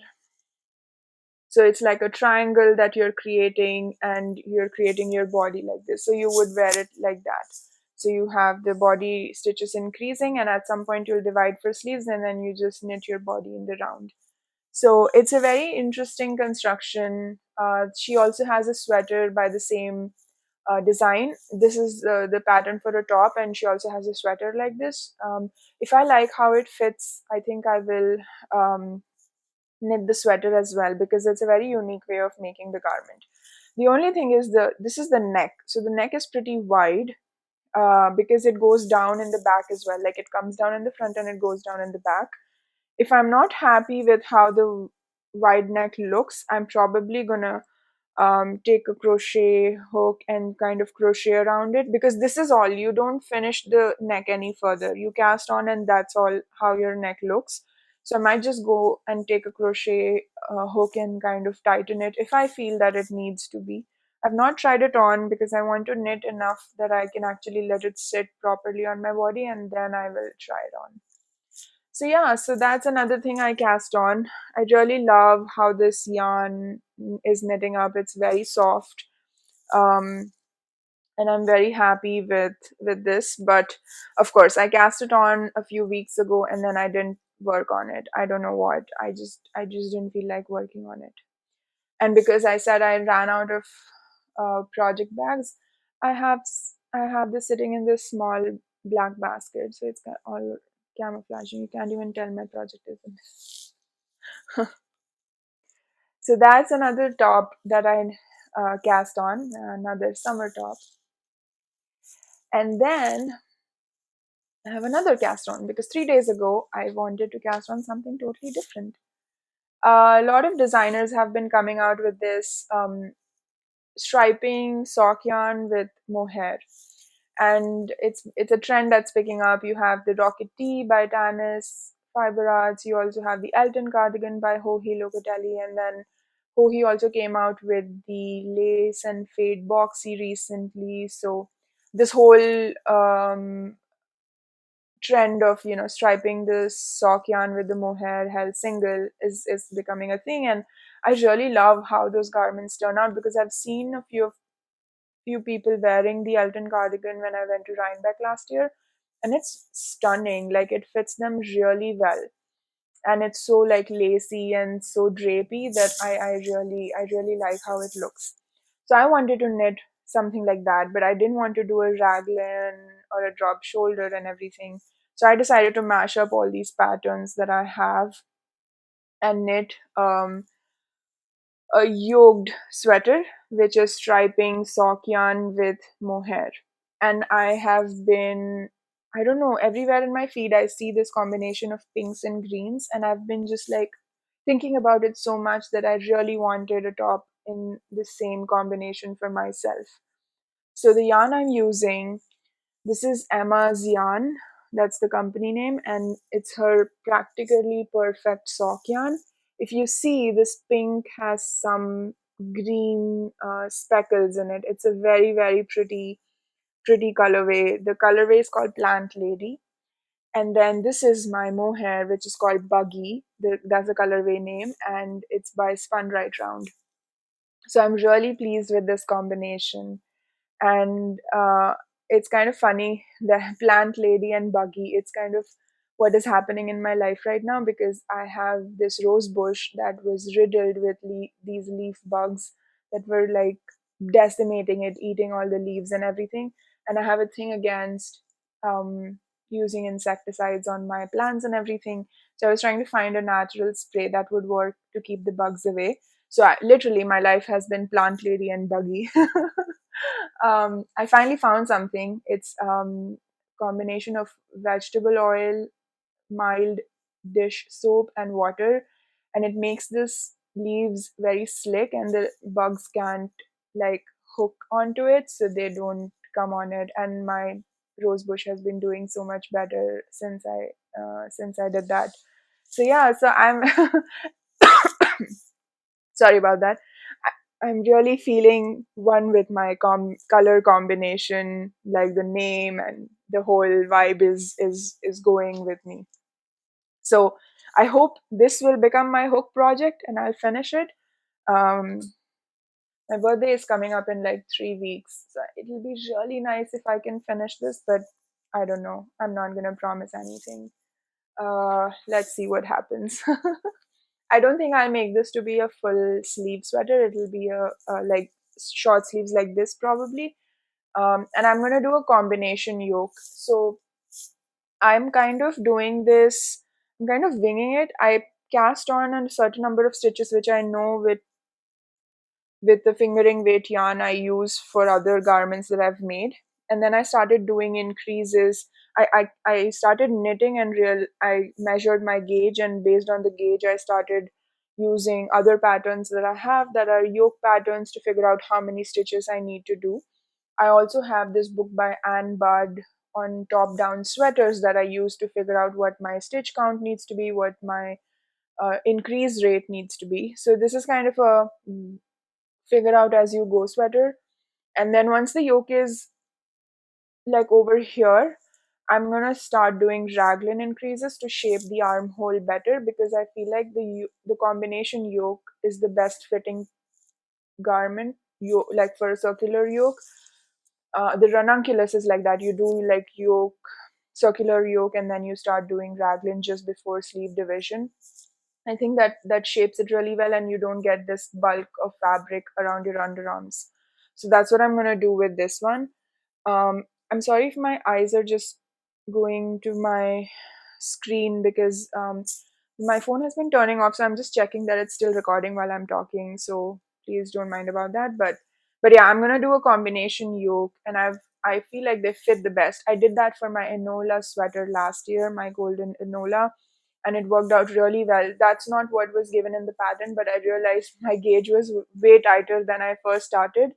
So it's like a triangle that you're creating, and you're creating your body like this. So you would wear it like that. So you have the body stitches increasing, and at some point you'll divide for sleeves, and then you just knit your body in the round. So it's a very interesting construction. She also has a sweater by the same design. This is the pattern for a top, and she also has a sweater like this. If I like how it fits, I think I will knit the sweater as well, because it's a very unique way of making the garment. The only thing is this is the neck. So the neck is pretty wide, because it goes down in the back as well. Like it comes down in the front and it goes down in the back. If I'm not happy with how the wide neck looks, I'm probably gonna take a crochet hook and kind of crochet around it, because this is all, you don't finish the neck any further, you cast on and that's all how your neck looks. So I might just go and take a crochet hook and kind of tighten it if I feel that it needs to be. I've not tried it on because I want to knit enough that I can actually let it sit properly on my body, and then I will try it on. So yeah, so that's another thing I cast on. I really love how this yarn is knitting up. It's very soft. Um, and I'm very happy with this. But of course, I cast it on a few weeks ago, and then I didn't work on it. I don't know what. I just didn't feel like working on it. And because I said I ran out of project bags, I have I have this sitting in this small black basket, so it's got all camouflaging. You can't even tell my project is in. So that's another top that I cast on, another summer top. And then I have another cast on because 3 days ago I wanted to cast on something totally different. A lot of designers have been coming out with this striping sock yarn with mohair, and it's a trend that's picking up. You have the Rocket Tee by Tanis Fiber Arts. You also have the Elton cardigan by Hohi Locatelli, and then Hohi also came out with the lace and fade boxy recently. So this whole trend of striping the sock yarn with the mohair held single is becoming a thing, and I really love how those garments turn out, because I've seen a few people wearing the Elton cardigan when I went to Rhinebeck last year, and it's stunning. Like it fits them really well, and it's so like lacy and so drapey that I really like how it looks. So I wanted to knit something like that, but I didn't want to do a raglan or a drop shoulder and everything. So I decided to mash up all these patterns that I have and knit a yoked sweater, which is striping sock yarn with mohair. And I have been, I don't know, everywhere in my feed I see this combination of pinks and greens, and I've been just like thinking about it so much that I really wanted a top in the same combination for myself. So the yarn I'm using, this is Emma's Yarn. That's the company name, and it's her practically perfect sock yarn. If you see, this pink has some green speckles in it. It's a very, very pretty colorway. The colorway is called Plant Lady. And then this is my mohair, which is called Buggy. That's the colorway name, and it's by Spun Right Round. So I'm really pleased with this combination. And it's kind of funny, the Plant Lady and Buggy. It's kind of what is happening in my life right now, because I have this rose bush that was riddled with these leaf bugs that were like decimating it, eating all the leaves and everything. And I have a thing against um, using insecticides on my plants and everything. So I was trying to find a natural spray that would work to keep the bugs away. So literally, my life has been Plant Lady and Buggy. I finally found something. It's combination of vegetable oil, mild dish soap, and water, and it makes this leaves very slick, and the bugs can't like hook onto it, so they don't come on it. And my rose bush has been doing so much better since I did that. So yeah, so I'm sorry about that. I'm really feeling one with my color combination, like the name and the whole vibe is going with me. So I hope this will become my hook project and I'll finish it. Um, my birthday is coming up in like 3 weeks, so it'll be really nice if I can finish this, but I don't know. I'm not gonna promise anything. Let's see what happens. I don't think I'll make this to be a full sleeve sweater. It'll be a like short sleeves like this probably. And I'm gonna do a combination yoke. So I'm kind of doing this. I'm kind of winging it. I cast on a certain number of stitches, which I know with the fingering weight yarn I use for other garments that I've made. And then I started doing increases. I started knitting and I measured my gauge, and based on the gauge I started using other patterns that I have that are yoke patterns to figure out how many stitches I need to do. I also have this book by Anne Bard on top down sweaters that I use to figure out what my stitch count needs to be, what my increase rate needs to be. So this is kind of a figure out as you go sweater. And then once the yoke is like over here, I'm gonna start doing raglan increases to shape the armhole better, because I feel like the combination yoke is the best fitting garment, like for a circular yoke. The ranunculus is like that. You do like yoke, circular yoke, and then you start doing raglan just before sleeve division. I think that shapes it really well, and you don't get this bulk of fabric around your underarms. So that's what I'm gonna do with this one. I'm sorry if my eyes are just going to my screen, because my phone has been turning off, so I'm just checking that it's still recording while I'm talking. So please don't mind about that. But yeah, I'm gonna do a combination yoke, and I feel like they fit the best. I did that for my Enola sweater last year, my golden Enola, and it worked out really well. That's not what was given in the pattern, but I realized my gauge was way tighter than I first started,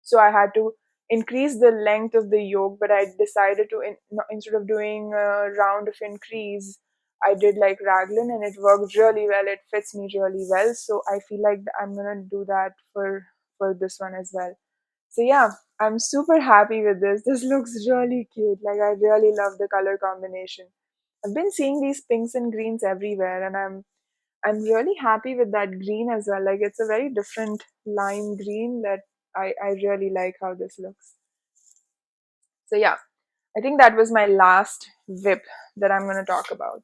so I had to increase the length of the yoke. But I decided to no, instead of doing a round of increase, I did like raglan, and it worked really well. It fits me really well, so I feel like I'm gonna do that for this one as well. So yeah, I'm super happy with this. This looks really cute. Like, I really love the color combination. I've been seeing these pinks and greens everywhere, and I'm really happy with that green as well. Like, it's a very different lime green that I really like how this looks. So yeah, I think that was my last whip that I'm going to talk about.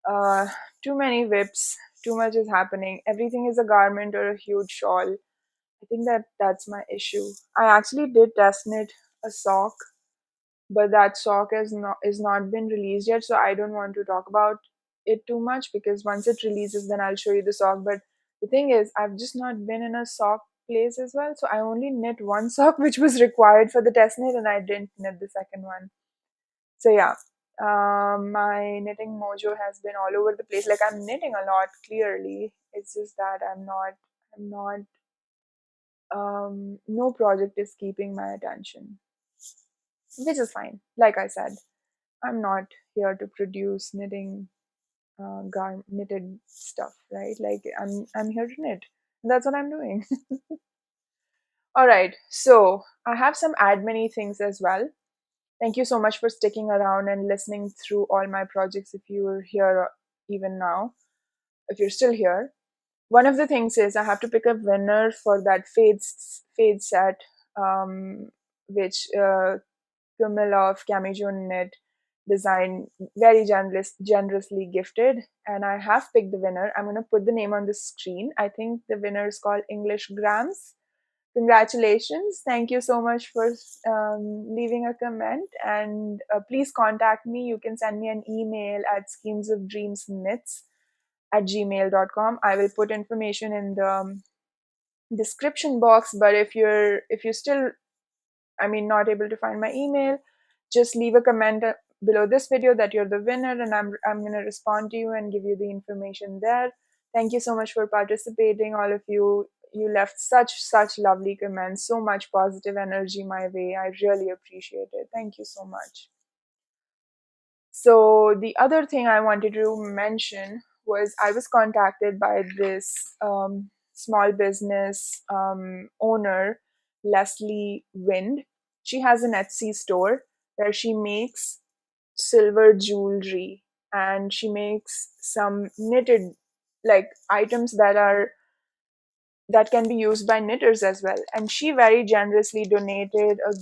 Uh, Too many whips, too much is happening. Everything is a garment or a huge shawl. I think that's my issue. I actually did test knit a sock, but that sock is not been released yet, so I don't want to talk about it too much, because once it releases, then I'll show you the sock. But the thing is, I've just not been in a sock place as well, so I only knit one sock, which was required for the test knit, and I didn't knit the second one. So yeah, my knitting mojo has been all over the place. Like, I'm knitting a lot, clearly. It's just that I'm not no project is keeping my attention, which is fine. Like I said, I'm not here to produce knitted stuff, right? Like I'm here to knit. That's what I'm doing. All right, so I have some admin things as well. Thank you so much for sticking around and listening through all my projects. If you are here even now, if you're still here, one of the things is I have to pick a winner for that fade set, which Camilla of Camijon Knit design very generously gifted, and I have picked the winner. I'm going to put the name on the screen. I think the winner is called English Grams. Congratulations. Thank you so much for leaving a comment, and please contact me. You can send me an email at schemesofdreamsknits@gmail.com. I will put information in the description box, but if you're still, I mean, not able to find my email, just leave a comment below this video that you're the winner, and I'm going to respond to you and give you the information there. Thank you so much for participating, all of you. You left such lovely comments, so much positive energy my way. I really appreciate it. Thank you so much. So the other thing I wanted to mention was I was contacted by this small business owner, Leslie Wind. She has an Etsy store where she makes silver jewelry, and she makes some knitted like items that can be used by knitters as well. And she very generously donated a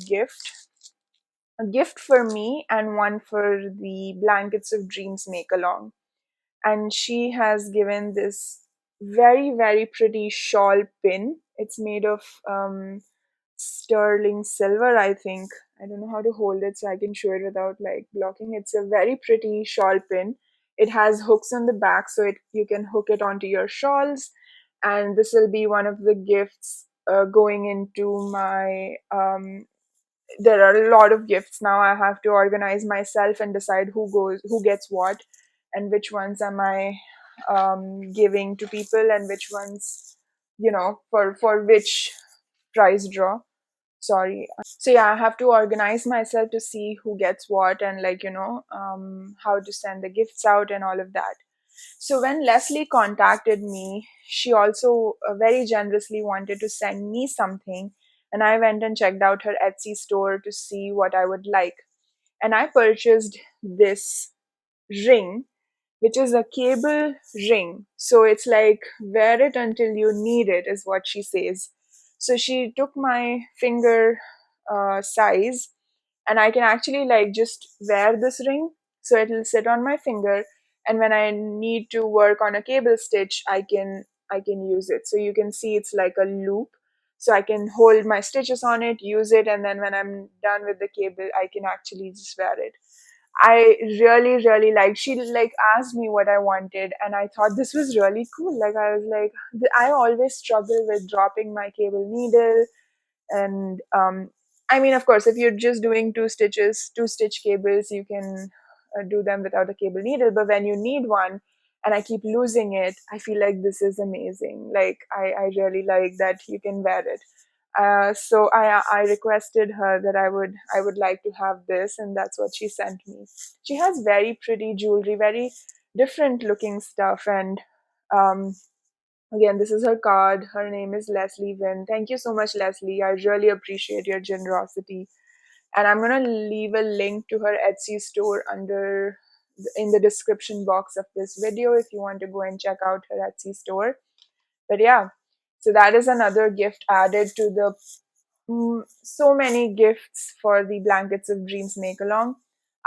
gift for me and one for the Blankets of Dreams make along. And she has given this very pretty shawl pin. It's made of sterling silver, I think. I don't know how to hold it so I can show it without like blocking. It's a very pretty shawl pin. It has hooks on the back so you can hook it onto your shawls. And this will be one of the gifts going into my there are a lot of gifts now. I have to organize myself and decide who gets what, and which ones am I giving to people, and which ones, for which prize draw. Sorry. So yeah, I have to organize myself to see who gets what, and how to send the gifts out and all of that. So when Leslie contacted me, she also very generously wanted to send me something, and I went and checked out her Etsy store to see what I would like. And I purchased this ring, which is a cable ring. So it's like wear it until you need it, is what she says. So she took my finger size, and I can actually like just wear this ring. So it'll sit on my finger, and when I need to work on a cable stitch, I can use it. So you can see it's like a loop. So I can hold my stitches on it, use it, and then when I'm done with the cable, I can actually just wear it. I really like, she like asked me what I wanted, and I thought this was really cool. Like I was like, I always struggle with dropping my cable needle, and I mean, of course, if you're just doing two stitch cables, you can do them without a cable needle. But when you need one, and I keep losing it, I feel like this is amazing. Like I really like that you can wear it. So I requested her that I would like to have this, and that's what she sent me. She has very pretty jewelry, very different looking stuff, and um, again, this is her card. Her name is Leslie Wynn. Thank you so much, Leslie. I really appreciate your generosity. And I'm gonna leave a link to her Etsy store in the description box of this video if you want to go and check out her Etsy store. But yeah, so that is another gift added to the so many gifts for the Blankets of Dreams make along.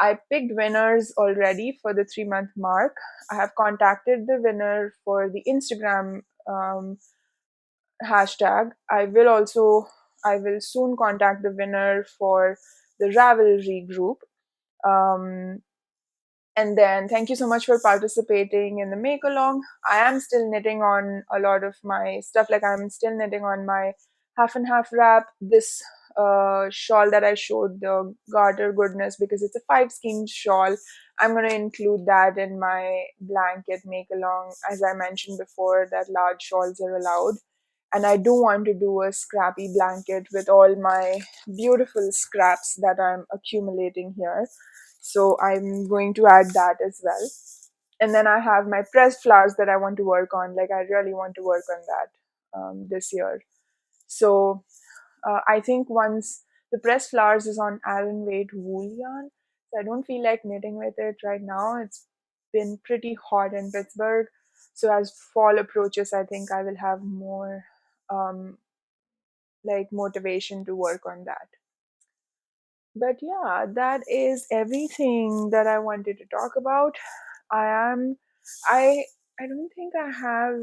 I picked winners already for the 3-month mark. I have contacted the winner for the Instagram hashtag. I will soon contact the winner for the Ravelry Group. Um, and then thank you so much for participating in the make along. I am still knitting on a lot of my stuff. Like I'm still knitting on my half and half wrap. This shawl that I showed, the garter goodness, because it's a 5-skein shawl. I'm going to include that in my blanket make along. As I mentioned before, that large shawls are allowed. and I do want to do a scrappy blanket with all my beautiful scraps that I'm accumulating here. So I'm going to add that as well. And then I have my pressed flowers that I want to work on. Like, I really want to work on that this year. So I think once the pressed flowers is on Aran weight wool yarn, so I don't feel like knitting with it right now. It's been pretty hot in Pittsburgh. So as fall approaches, I think I will have more um, like motivation to work on that. But yeah, that is everything that I wanted to talk about. I am I I don't think I have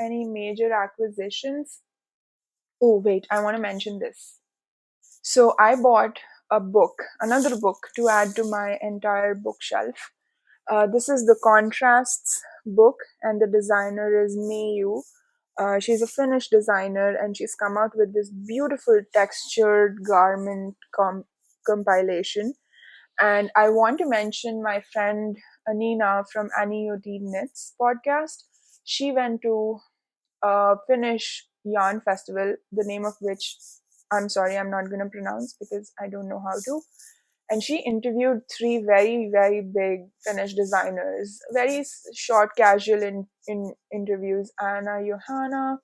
any major acquisitions. Oh wait, I want to mention this. So I bought a book, another book to add to my entire bookshelf. This is the Contrasts book, and the designer is Mayu. She's a Finnish designer, and she's come out with this beautiful textured garment compilation. And I want to mention my friend Anina from Annie Yoti Knits podcast. She went to Finnish yarn festival, the name of which I'm sorry, I'm not going to pronounce because I don't know how to. And she interviewed three very, very big Finnish designers, very short, casual in interviews. Anna Johanna,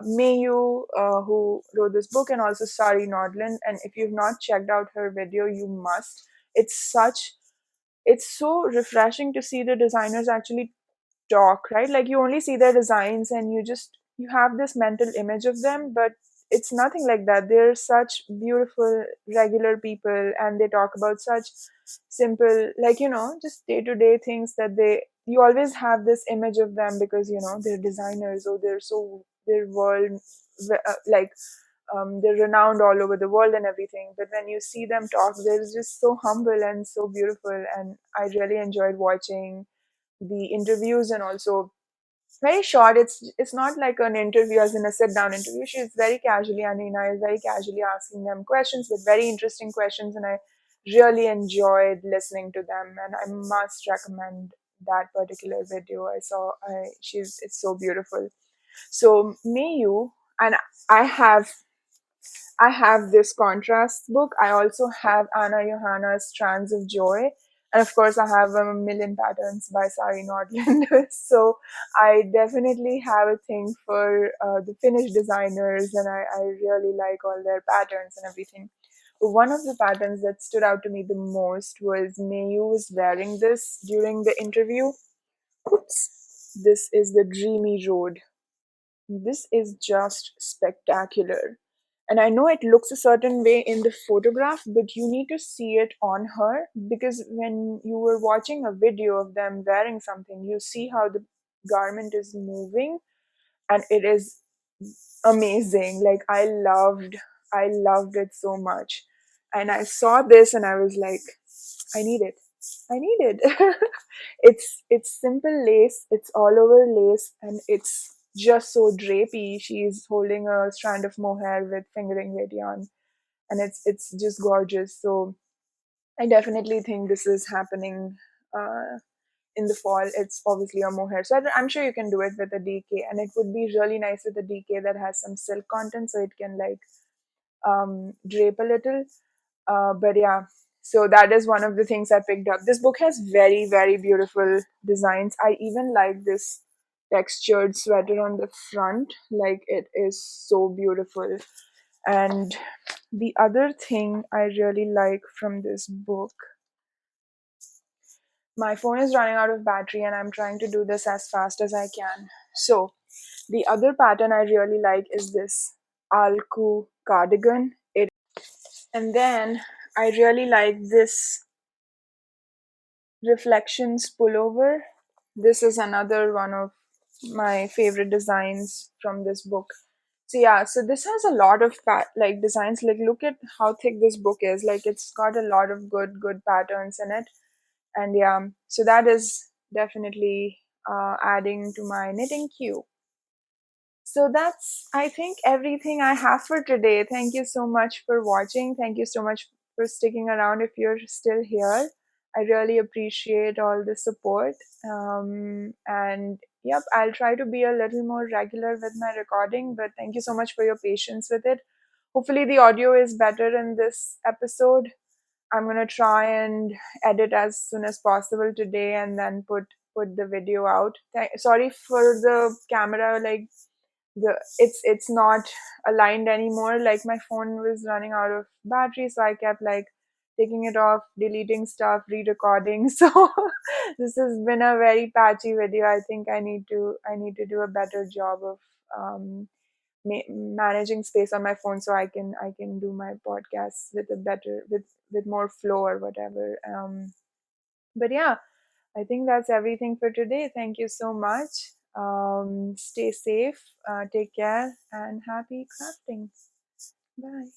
Mayu, who wrote this book, and also Sari Nordland. And if you've not checked out her video, you must. It's so refreshing to see the designers actually talk, right? Like, you only see their designs and you have this mental image of them, but it's nothing like that. They're such beautiful regular people, and they talk about such simple, like, just day-to-day things that they you always have this image of them because they're designers, or they're world like they're renowned all over the world and everything. But when you see them talk, they're just so humble and so beautiful, and I really enjoyed watching the interviews. And also very short, it's not like an interview as in a sit down interview. She's very casually, Anina is very casually asking them questions, with very interesting questions, and I really enjoyed listening to them, and I must recommend that particular video I saw. It's so beautiful. So Mayu, and I have I have this contrast book. I also have Anna Johanna's Strands of Joy. And of course, I have a million patterns by Sari Nordland. So I definitely have a thing for the Finnish designers, and I really like all their patterns and everything. But one of the patterns that stood out to me the most was Mayu was wearing this during the interview. Oops. This is the Dreamy Road. This is just spectacular. And I know it looks a certain way in the photograph, but you need to see it on her, because when you were watching a video of them wearing something, you see how the garment is moving, and it is amazing. Like, I loved it so much. And I saw this and I was like, I need it. I need it. It's simple lace, it's all over lace, and it's just so drapey. She's holding a strand of mohair with fingering weight yarn, and it's just gorgeous. So I definitely think this is happening in the fall. It's obviously a mohair, so I'm sure you can do it with a DK, and it would be really nice with a DK that has some silk content, so it can like drape a little. But yeah, so that is one of the things I picked up. This book has very, very beautiful designs. I even like this textured sweater on the front. Like, it is so beautiful. And the other thing I really like from this book, my phone is running out of battery and I'm trying to do this as fast as I can. So, the other pattern I really like is this Alku cardigan. And then I really like this Reflections pullover. This is another one of my favorite designs from this book. So yeah, so this has a lot of like designs. Like, look at how thick this book is. Like, it's got a lot of good patterns in it. And yeah, so that is definitely adding to my knitting queue. So that's, I think, everything I have for today. Thank you so much for watching. Thank you so much for sticking around if you're still here. I really appreciate all the support. And yep, I'll try to be a little more regular with my recording, but thank you so much for your patience with it. Hopefully the audio is better in this episode. I'm gonna try and edit as soon as possible today and then put the video out. Sorry for the camera, like it's not aligned anymore. Like my phone was running out of battery, so I kept like taking it off, deleting stuff, re-recording. So this has been a very patchy video. I think I need to do a better job of um, managing space on my phone so I can do my podcasts with a better with more flow or whatever. But yeah, I think that's everything for today. Thank you so much. Stay safe, take care, and happy crafting. Bye.